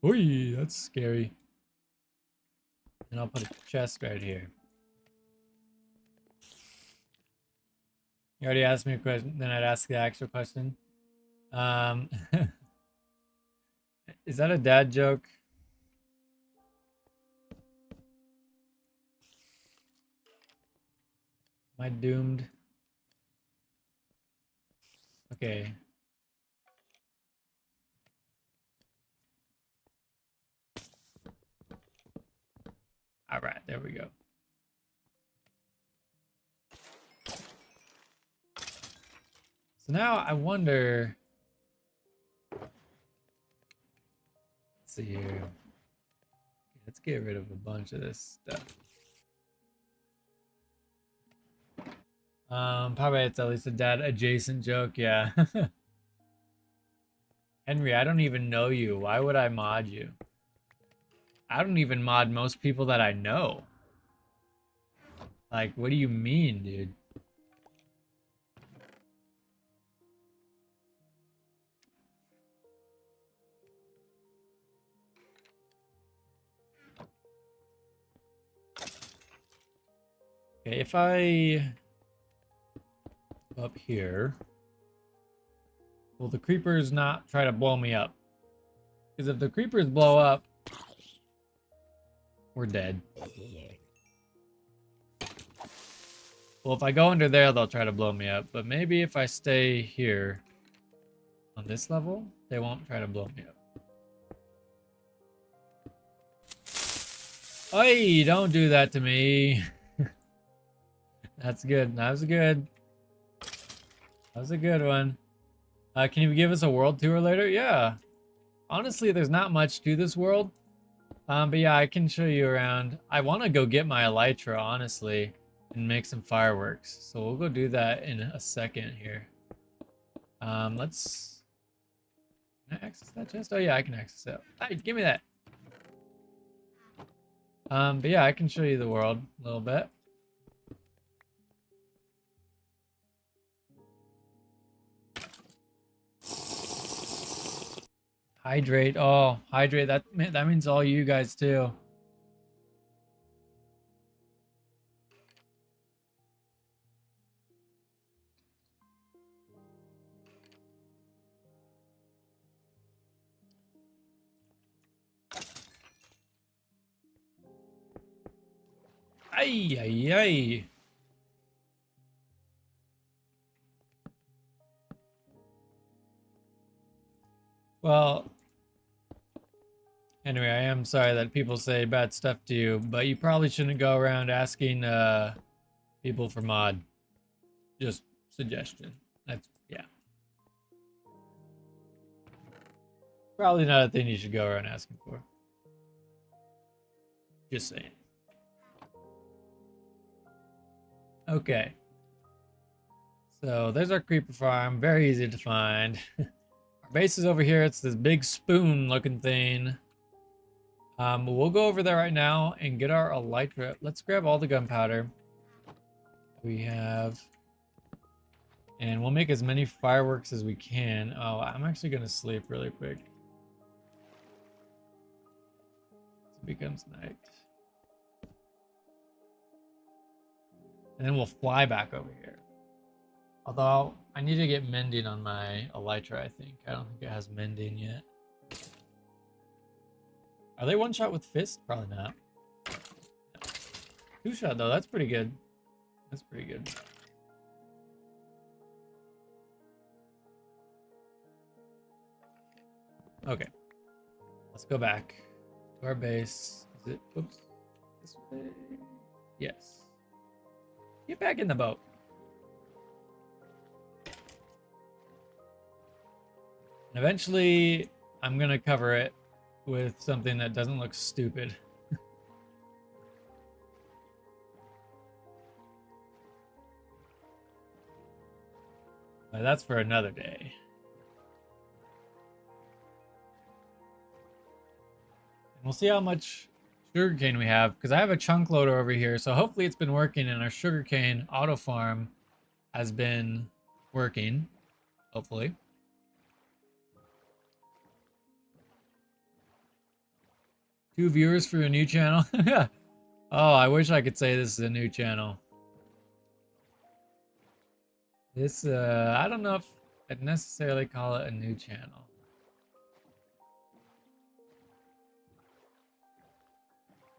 Oi, that's scary. And I'll put a chest right here. You already asked me a question, then I'd ask the actual question. Is that a dad joke? Am I doomed? Okay. All right, there we go. So now I wonder. Let's see here. Let's get rid of a bunch of this stuff. Probably it's at least a dad adjacent joke, yeah. Henry, I don't even know you. Why would I mod you? I don't even mod most people that I know. Like, what do you mean, dude? Okay, if I up here, will the creepers not try to blow me up? Because if the creepers blow up, we're dead. Well, if I go under there, they'll try to blow me up. But maybe if I stay here on this level, they won't try to blow me up. Oi, don't do that to me. That's good. That was good. That was a good one. Can you give us a world tour later? Yeah. Honestly, there's not much to this world. But yeah, I can show you around. I want to go get my elytra, honestly, and make some fireworks. So we'll go do that in a second here. Let's... Can I access that chest? Oh yeah, I can access it. Hey, give me that. But yeah, I can show you the world a little bit. Hydrate. Oh, hydrate. That means all you guys too. Ay, ay, ay. Well, anyway, I am sorry that people say bad stuff to you, but you probably shouldn't go around asking people for mod. Just suggestion. That's, yeah. Probably not a thing you should go around asking for. Just saying. Okay. So there's our creeper farm. Very easy to find. Our base is over here. It's this big spoon looking thing. We'll go over there right now and get our elytra. Let's grab all the gunpowder we have. And we'll make as many fireworks as we can. Oh, I'm actually going to sleep really quick. It becomes night. And then we'll fly back over here. Although, I need to get mending on my elytra, I think. I don't think it has mending yet. Are they one-shot with fist? Probably not. Two-shot, though. That's pretty good. That's pretty good. Okay. Let's go back to our base. Is it? Oops. This way. Yes. Get back in the boat. And eventually, I'm going to cover it with something that doesn't look stupid. But that's for another day. And we'll see how much sugarcane we have, because I have a chunk loader over here, so hopefully it's been working and our sugarcane auto farm has been working. Hopefully. Two viewers for a new channel. Oh, I wish I could say this is a new channel. This, I don't know if I'd necessarily call it a new channel.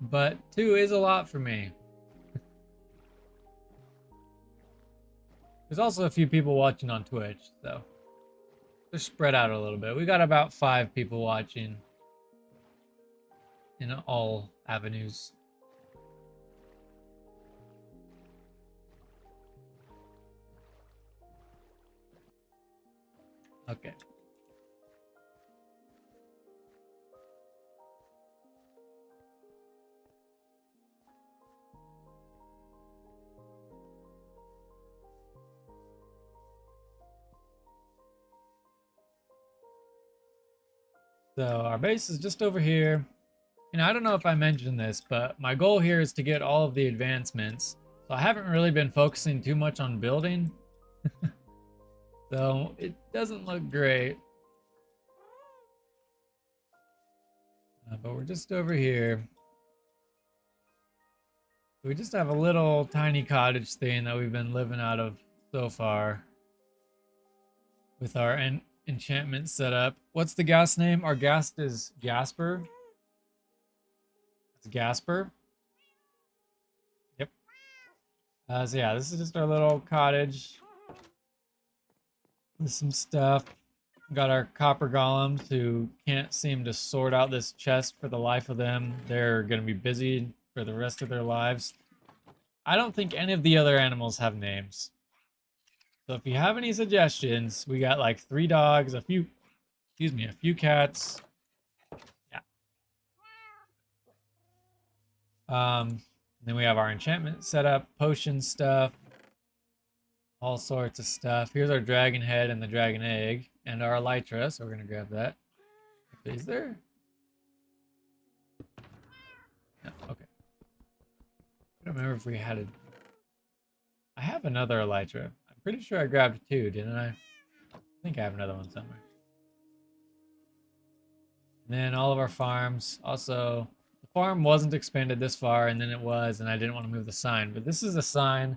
But 2 is a lot for me. There's also a few people watching on Twitch, so they're spread out a little bit. We got about 5 people watching in all avenues. Okay. So our base is just over here. And I don't know if I mentioned this, but my goal here is to get all of the advancements. So I haven't really been focusing too much on building. So it doesn't look great. But we're just over here. We just have a little tiny cottage thing that we've been living out of so far. With our enchantment set up. What's the ghast name? Our ghast is Gasper. It's Gasper. Yep. So yeah, this is just our little cottage. With some stuff. Got our copper golems who can't seem to sort out this chest for the life of them. They're going to be busy for the rest of their lives. I don't think any of the other animals have names. So if you have any suggestions, we got like 3 dogs, a few cats. Yeah. Then we have our enchantment set up, potion stuff, all sorts of stuff. Here's our dragon head and the dragon egg, and our elytra, so we're gonna grab that. Is there? No, okay. I don't remember if we had it. I have another elytra. I'm pretty sure I grabbed two, didn't I? I think I have another one somewhere. And then all of our farms. Also, the farm wasn't expanded this far, and then it was, and I didn't want to move the sign. But this is a sign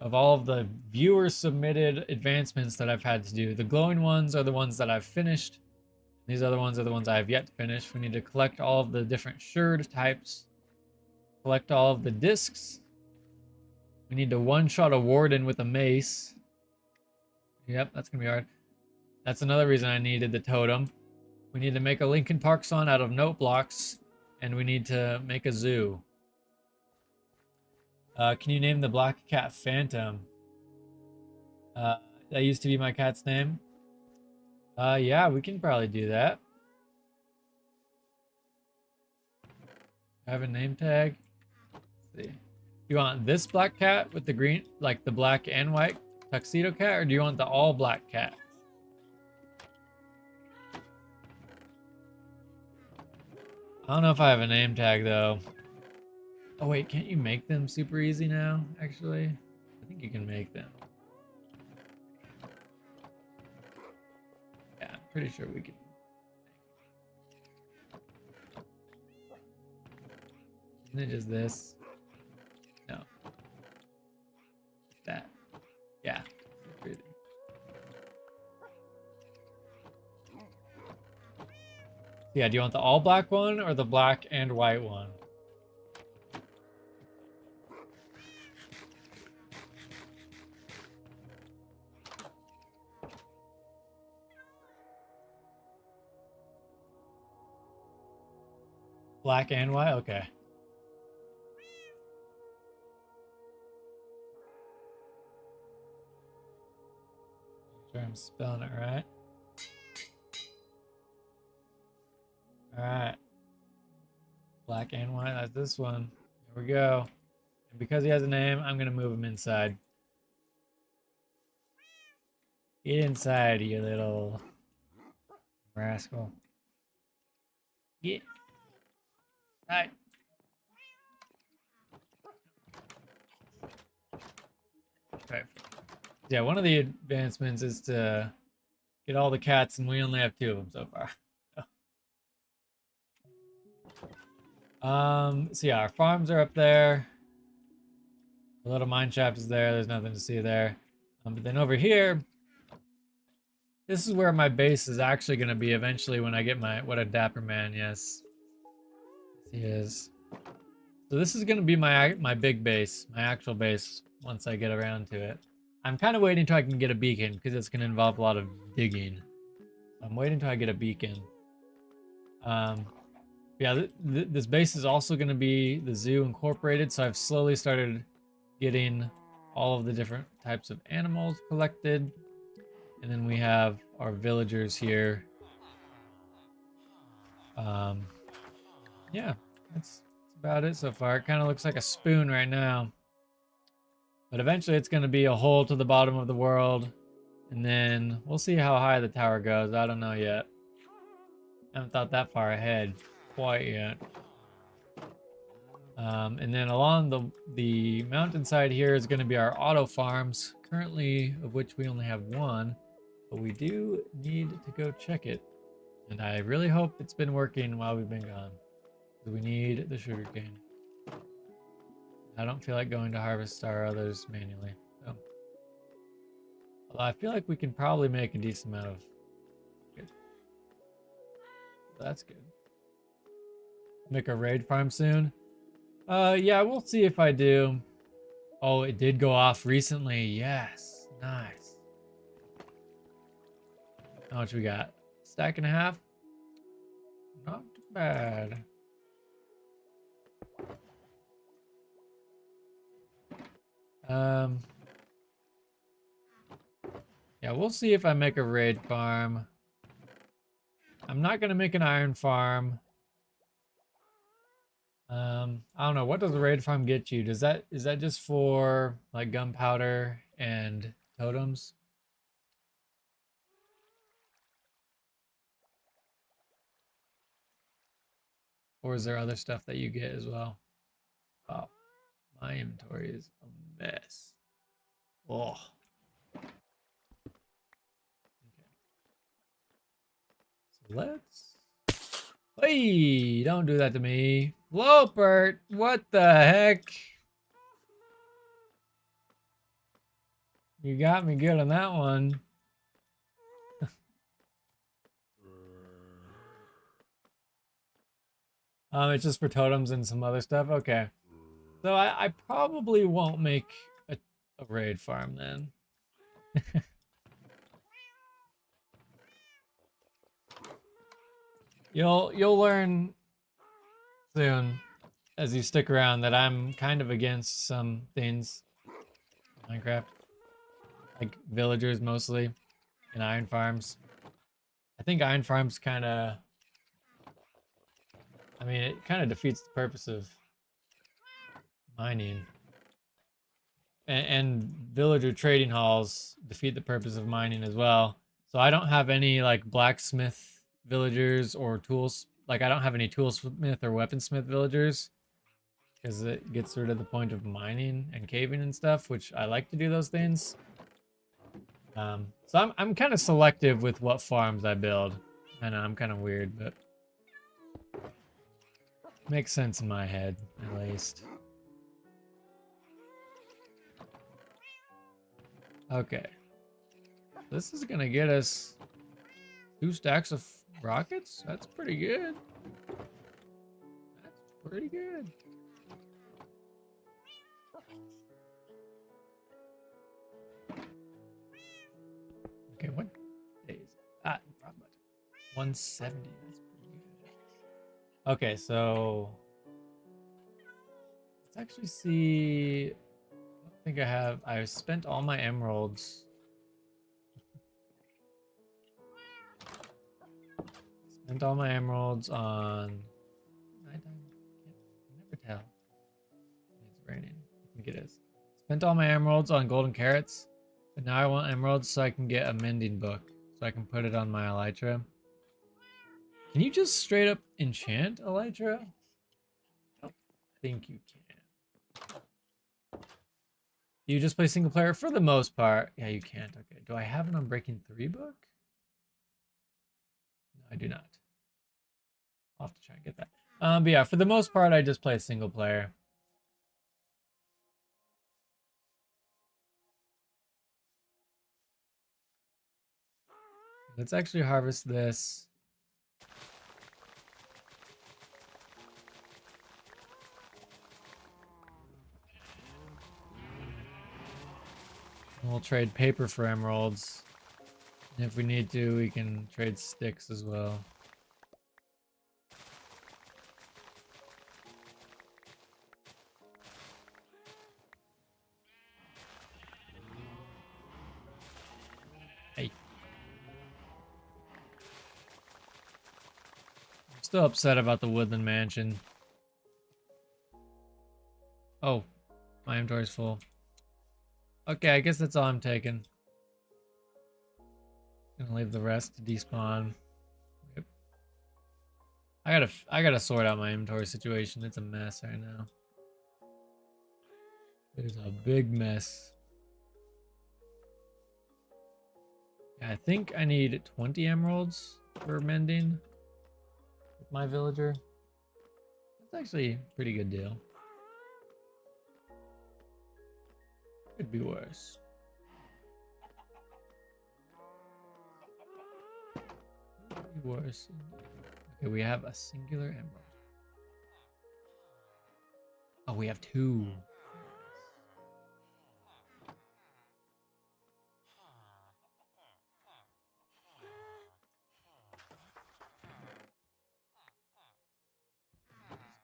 of all of the viewer submitted advancements that I've had to do. The glowing ones are the ones that I've finished. These other ones are the ones I have yet to finish. We need to collect all of the different sherd types. Collect all of the discs. We need to one-shot a warden with a mace. Yep, that's gonna be hard. That's another reason I needed the totem. We need to make a Linkin Park song out of note blocks. And we need to make a zoo. Can you name the black cat Phantom? That used to be my cat's name. Yeah, we can probably do that. I have a name tag. Let's see. You want this black cat with the green, like the black and white tuxedo cat, or do you want the all black cat? I don't know if I have a name tag though. Oh wait, can't you make them super easy now, actually? I think you can make them. Yeah, I'm pretty sure we can. Isn't it just this? No. That. Yeah. Yeah, do you want the all black one or the black and white one? Black and white? Okay. Make sure I'm spelling it right. Alright. Black and white, that's this one. Here we go. And because he has a name, I'm gonna move him inside. Get inside, you little rascal. Get. Hi. Okay. Yeah, one of the advancements is to get all the cats, and we only have 2 of them so far. So yeah, our farms are up there. The little mine shaft is there. There's nothing to see there. But then over here, this is where my base is actually going to be eventually when I get my, what a dapper man, yes. He is. So this is going to be my big base, my actual base, once I get around to it. I'm kind of waiting until I can get a beacon, because it's going to involve a lot of digging. I'm waiting until I get a beacon. Yeah, this base is also going to be the zoo incorporated, so I've slowly started getting all of the different types of animals collected. And then we have our villagers here. Yeah, that's about it so far. It kind of looks like a spoon right now. But eventually it's going to be a hole to the bottom of the world. And then we'll see how high the tower goes. I don't know yet. I haven't thought that far ahead quite yet. And then along the mountainside here is going to be our auto farms, currently of which we only have 1, but we do need to go check it. And I really hope it's been working while we've been gone, because we need the sugarcane. I don't feel like going to harvest our others manually. So. Although I feel like we can probably make a decent amount of. Good. That's good. Make a raid farm soon. Yeah, we'll see if I do. Oh, it did go off recently. Yes, nice. How much we got? Stack and a half. Not bad. Yeah, we'll see if I make a raid farm. I'm not gonna make an iron farm. I don't know. What does the raid farm get you? Is that just for like gunpowder and totems? Or is there other stuff that you get as well? Wow, my inventory is a mess. Oh. Okay. So let's. Hey, don't do that to me. Lopert, what the heck? You got me good on that one. It's just for totems and some other stuff. Okay. So I probably won't make a raid farm then. You'll learn soon as you stick around that I'm kind of against some things in Minecraft. Like villagers mostly and iron farms. I think iron farms kinda it kinda defeats the purpose of mining. And villager trading halls defeat the purpose of mining as well. So I don't have any like blacksmith villagers or tools. Like I don't have any toolsmith or weaponsmith villagers because it gets rid of the point of mining and caving and stuff, which I like to do those things. So I'm kind of selective with what farms I build. I know I'm kind of weird, but makes sense in my head at least. Okay. This is gonna get us 2 stacks of rockets? That's pretty good. That's pretty good. Okay, what day is it? Ah, 170. That's pretty good. Okay, so let's actually see. I don't think I've spent all my emeralds. Spent all my emeralds on. I never tell. It's raining. I think it is. Spent all my emeralds on golden carrots, but now I want emeralds so I can get a mending book, so I can put it on my elytra. Can you just straight up enchant elytra? I don't think you can. You just play single player for the most part. Yeah, you can't. Okay. Do I have an Unbreaking 3 book? No, I do not. I'll have to try and get that. But yeah, for the most part, I just play single player. Let's actually harvest this. We'll trade paper for emeralds. And if we need to, we can trade sticks as well. Hey. I'm still upset about the Woodland Mansion. Oh, my inventory's full. Okay, I guess that's all I'm taking. Gonna leave the rest to despawn. Yep. I gotta sort out my inventory situation. It's a mess right now. It is a big mess. Yeah, I think I need 20 emeralds for mending with my villager. That's actually a pretty good deal. Could be worse. Could be worse. Okay, we have a singular emerald. Oh, we have 2.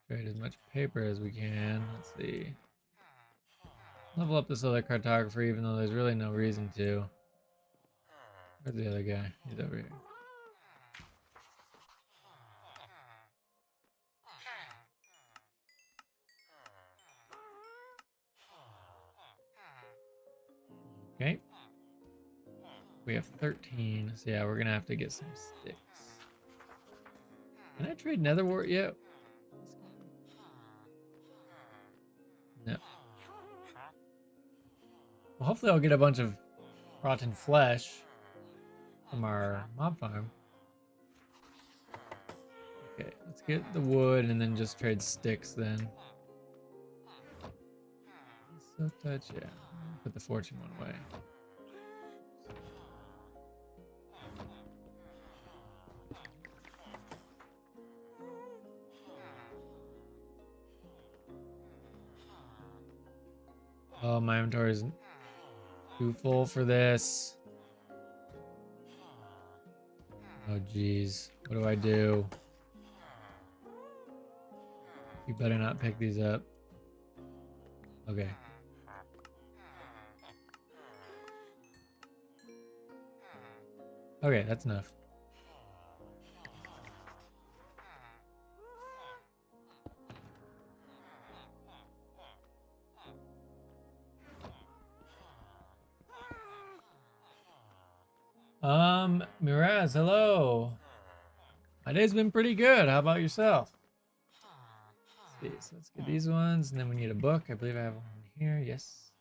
Trade as much paper as we can. Let's see. Level up this other cartographer, even though there's really no reason to. Where's the other guy? He's over here. We have 13, so yeah, we're gonna have to get some sticks. Can I trade nether wart yet? No. Well, hopefully I'll get a bunch of rotten flesh from our mob farm. Okay, let's get the wood and then just trade sticks then. So touch, yeah. Put the fortune one away. Oh, my inventory is too full for this. Oh, geez. What do I do? You better not pick these up. Okay. Okay, that's enough. Miraz, hello. My day's been pretty good. How about yourself? Let's see, so let's get these ones, and then we need a book. I believe I have one here. Yes.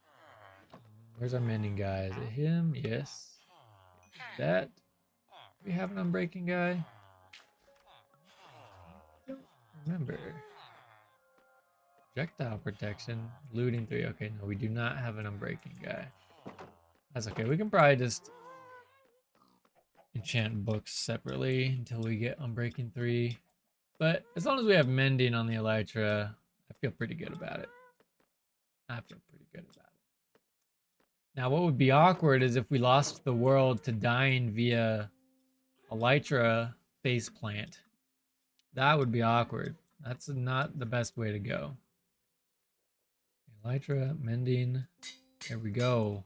Where's our mending guy? Is it him? Yes. That. Do we have an unbreaking guy? I don't remember. Projectile protection, looting 3. Okay, no, we do not have an unbreaking guy. That's okay. We can probably just enchant books separately until we get unbreaking 3. But as long as we have mending on the elytra, I feel pretty good about it. I feel pretty good about it. Now, what would be awkward is if we lost the world to dying via elytra face plant. That would be awkward. That's not the best way to go. Elytra, mending. There we go.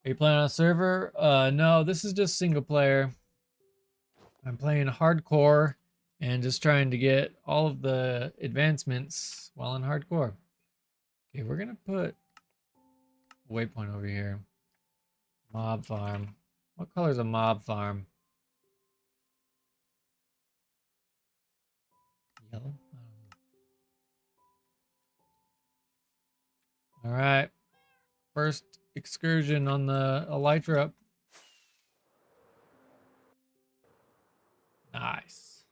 Are you playing on a server? No, this is just single player. I'm playing hardcore and just trying to get all of the advancements while in hardcore. Okay, we're gonna put a waypoint over here. Mob farm. What color is a mob farm? Yellow? All right. First excursion on the elytra. Nice.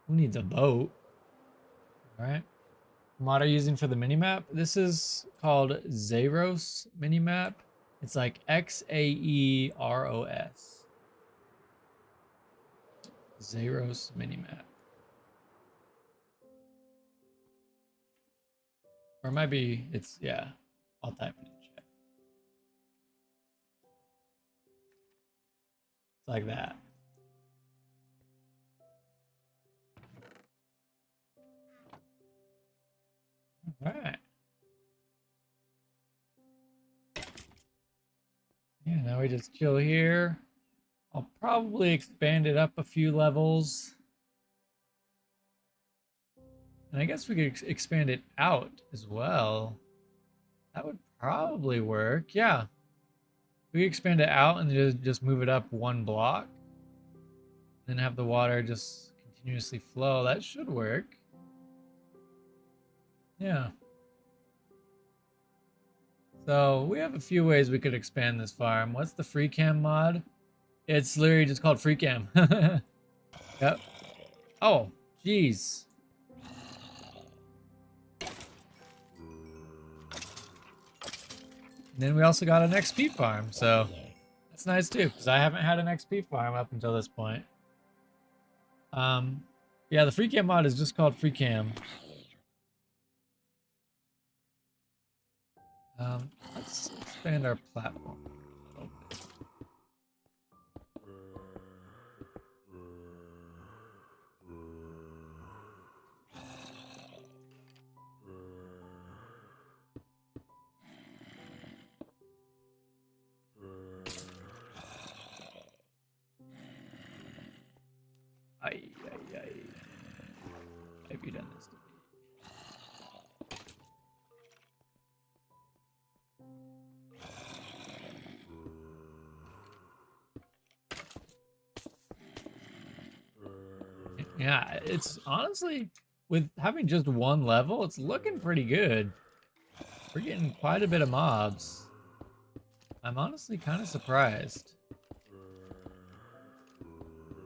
Who needs a boat? All right. Mod are you using for the minimap? This is called Xaeros minimap. It's like Xaeros. Xaeros minimap. Or it might be, it's, yeah. I'll type it in chat. It's like that. All right. Yeah, now we just chill here. I'll probably expand it up a few levels. And I guess we could expand it out as well. That would probably work. Yeah. We could expand it out and just move it up 1 block. Then have the water just continuously flow. That should work. Yeah. So we have a few ways we could expand this farm. What's the free cam mod? It's literally just called free cam. Yep. Oh, jeez. And then we also got an XP farm, so that's nice too, because I haven't had an XP farm up until this point. Yeah, the free cam mod is just called free cam. Let's expand our platform a little bit. Ay. Have you done this to me? Yeah, it's honestly, with having just one level, it's looking pretty good. We're getting quite a bit of mobs. I'm honestly kind of surprised.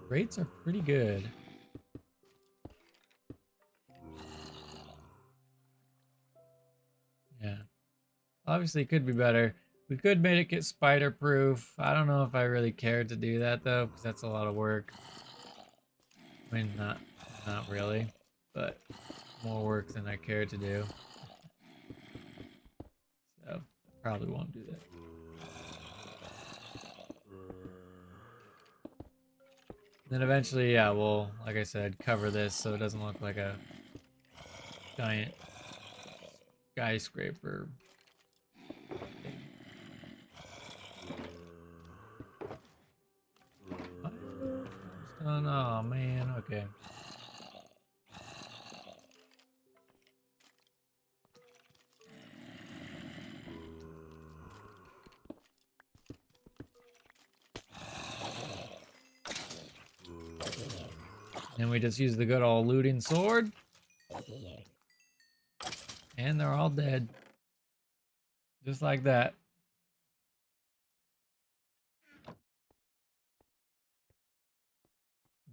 Rates are pretty good. Yeah. Obviously, it could be better. We could make it spider proof. I don't know if I really cared to do that though, because that's a lot of work. I mean, not really, but more work than I cared to do. So probably won't do that. Then eventually, yeah, we'll, like I said, cover this so it doesn't look like a giant skyscraper thing. Oh man, okay. Then we just use the good old looting sword. And they're all dead. Just like that.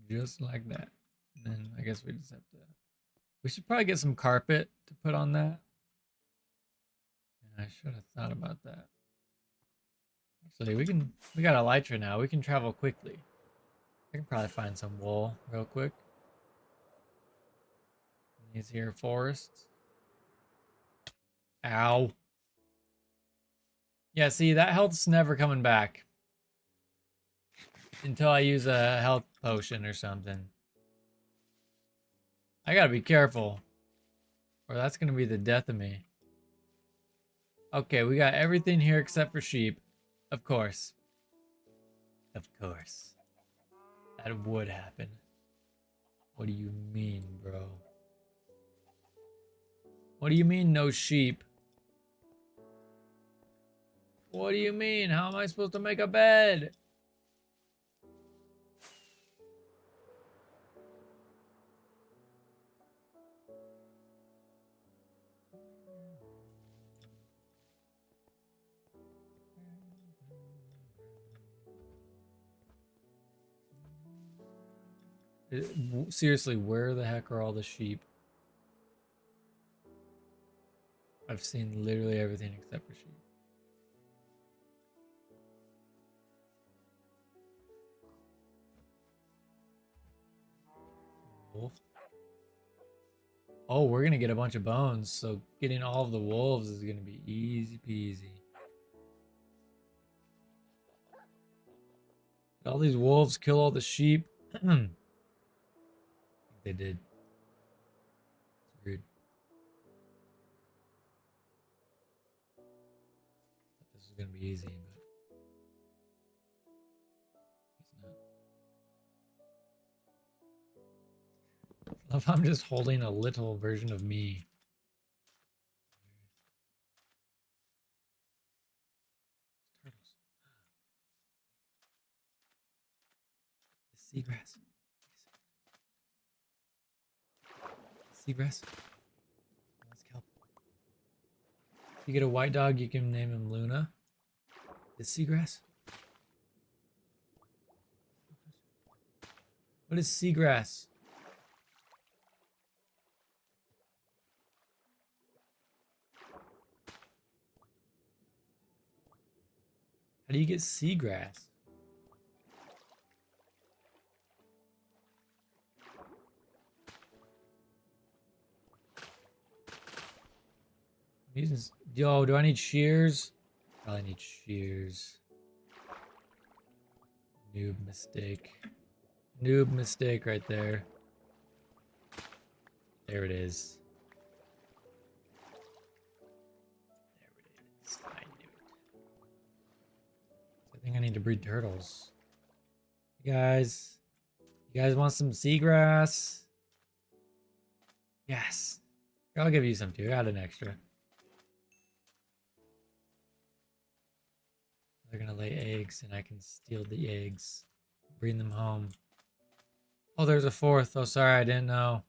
Just like that. And then I guess we just have to... We should probably get some carpet to put on that. Yeah, I should have thought about that. Actually, we got elytra now. We can travel quickly. I can probably find some wool real quick. In these here forests. Ow. Yeah, see, that health's never coming back. Until I use a health potion or something. I gotta be careful. Or that's gonna be the death of me. Okay, we got everything here except for sheep. Of course. Of course. That would happen. What do you mean, bro? What do you mean, no sheep? What do you mean? How am I supposed to make a bed? Seriously, where the heck are all the sheep? I've seen literally everything except for sheep. Wolf. Oh, we're gonna get a bunch of bones, so getting all of the wolves is gonna be easy peasy. Did all these wolves kill all the sheep? I think they did. It's rude. Thought this was gonna be easy, but it's not. I love I'm just holding a little version of me. Turtles. The seagrass. Seagrass. Let's kelp. If you get a white dog, you can name him Luna. The seagrass. What is seagrass? How do you get seagrass? Yo, do I need shears? Probably need shears. Noob mistake. Noob mistake right there. There it is. There it is. I knew it. I think I need to breed turtles. You guys want some seagrass? Yes. I'll give you some too. I got an extra. They're gonna lay eggs and I can steal the eggs. Bring them home. Oh, there's a fourth. Oh, sorry, I didn't know.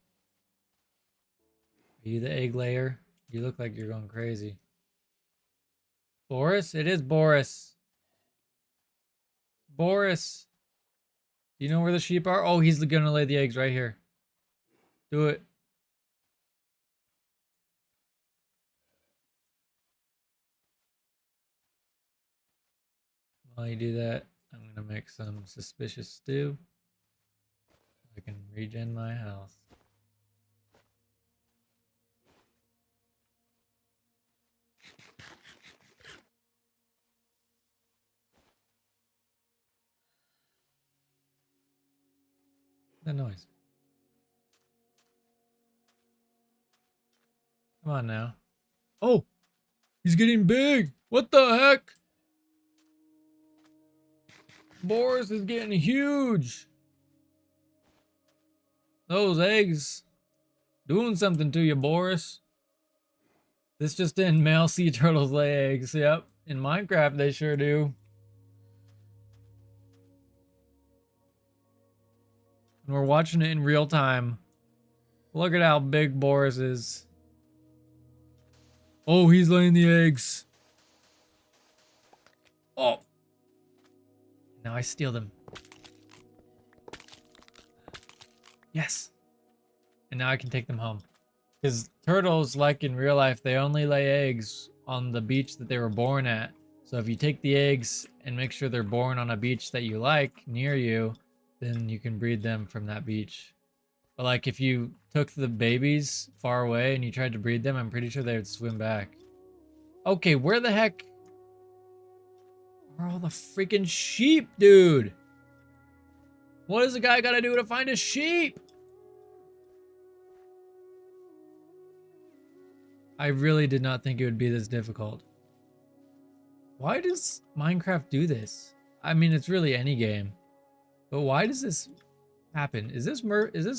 Are you the egg layer? You look like you're going crazy. Boris? It is Boris. Boris. Do you know where the sheep are? Oh, he's gonna lay the eggs right here. Do it. While you do that, I'm gonna make some suspicious stew. So I can regen my house. That noise. Come on now. Oh, he's getting big. What the heck? Boris is getting huge. Those eggs doing something to you, Boris. This just in, male sea turtles lay eggs. Yep. In Minecraft, they sure do. And we're watching it in real time. Look at how big Boris is. Oh, he's laying the eggs. Oh. Now I steal them. Yes. And now I can take them home. Because turtles, like in real life, they only lay eggs on the beach that they were born at. So if you take the eggs and make sure they're born on a beach that you like near you, then you can breed them from that beach. But like if you took the babies far away and you tried to breed them, I'm pretty sure they would swim back. Okay, where the heck are all the freaking sheep, dude? What does a guy gotta do to find a sheep? I really did not think it would be this difficult. Why does Minecraft do this? I mean, it's really any game. But why does this happen? Is this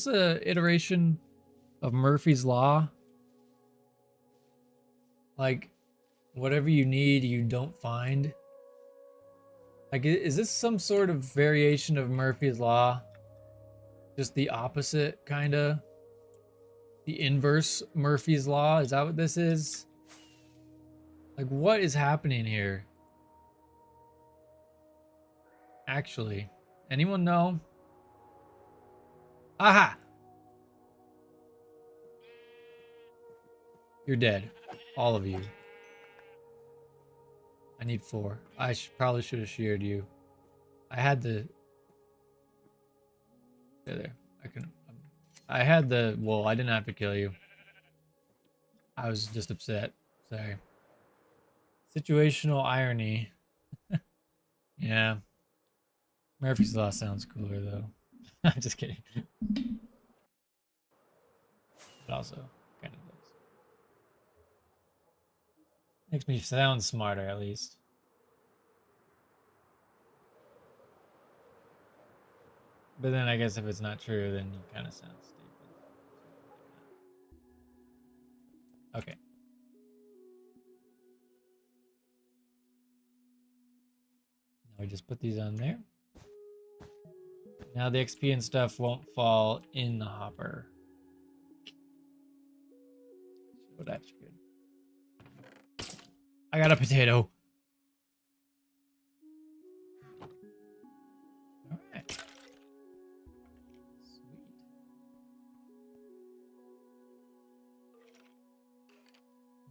a iteration of Murphy's Law? Like, whatever you need, you don't find? Like, is this some sort of variation of Murphy's Law? Just the opposite, kinda? The inverse Murphy's Law? Is that what this is? Like, what is happening here? Actually, anyone know? Aha! You're dead. All of you. I need 4. I probably should have sheared you. I had the... There. I had the... Well, I didn't have to kill you. I was just upset. Sorry. Situational irony. Yeah. Murphy's Law sounds cooler, though. I'm just kidding. It also kind of does. Makes me sound smarter, at least. But then I guess if it's not true, then you kind of sound stupid. Okay. Now we just put these on there. Now the XP and stuff won't fall in the hopper. So that's good. I got a potato. Alright. Sweet.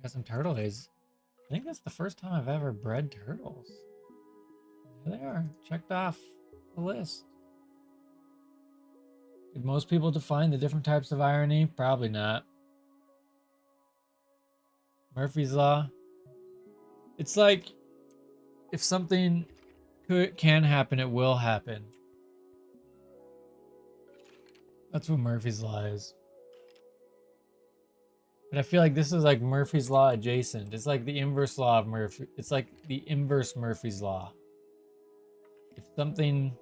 Got some turtle eggs. I think that's the first time I've ever bred turtles. There they are, checked off the list. Did most people define the different types of irony? Probably not. Murphy's Law. It's like, if something can happen, it will happen. That's what Murphy's Law is. But I feel like this is like Murphy's Law adjacent. It's like the inverse law of Murphy. It's like the inverse Murphy's Law. If something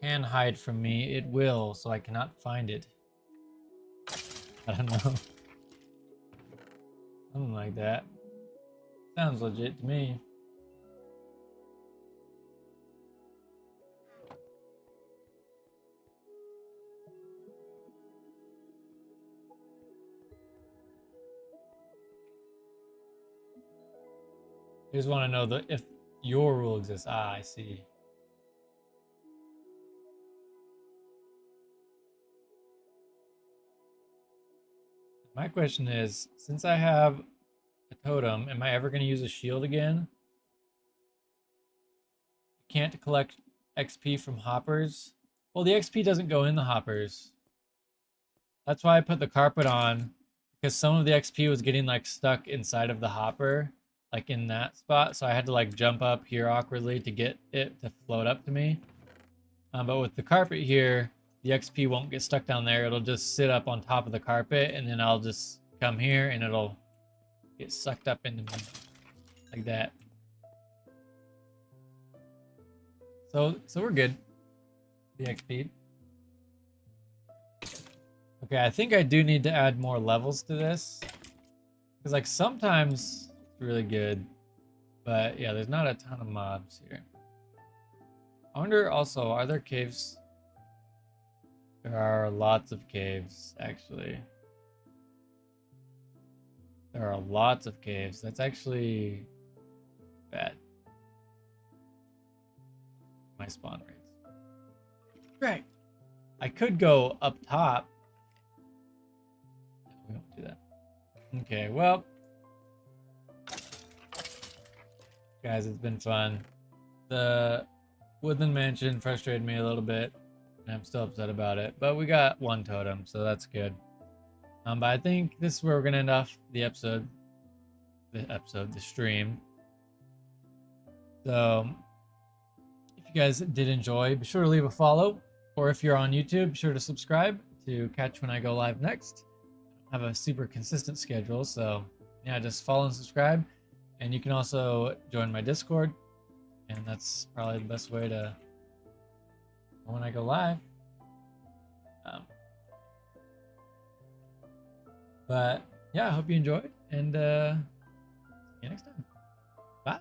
can hide from me, it will, so I cannot find it. I don't know. Something like that. Sounds legit to me. You just want to know if your rule exists. Ah, I see. My question is, since I have a totem, am I ever going to use a shield again? Can't collect XP from hoppers. Well, the XP doesn't go in the hoppers. That's why I put the carpet on, because some of the XP was getting like stuck inside of the hopper, like in that spot. So I had to like jump up here awkwardly to get it to float up to me. But with the carpet here, the XP won't get stuck down there. It'll just sit up on top of the carpet, and then I'll just come here and it'll get sucked up into me like that. So we're good. The XP. Okay, I think I do need to add more levels to this. Because like sometimes it's really good. But yeah, there's not a ton of mobs here. I wonder also, are there caves? There are lots of caves, actually. There are lots of caves. That's actually bad. My spawn rates. Great. I could go up top. We won't do that. Okay, well. Guys, it's been fun. The Woodland Mansion frustrated me a little bit, and I'm still upset about it. But we got one totem, so that's good. But I think this is where we're gonna end off the episode. The stream. So, if you guys did enjoy, be sure to leave a follow, or if you're on YouTube, be sure to subscribe to catch when I go live next. I have a super consistent schedule, so yeah, just follow and subscribe. And you can also join my Discord, and that's probably the best way to when I go live. But yeah, I hope you enjoyed, and see you next time. Bye.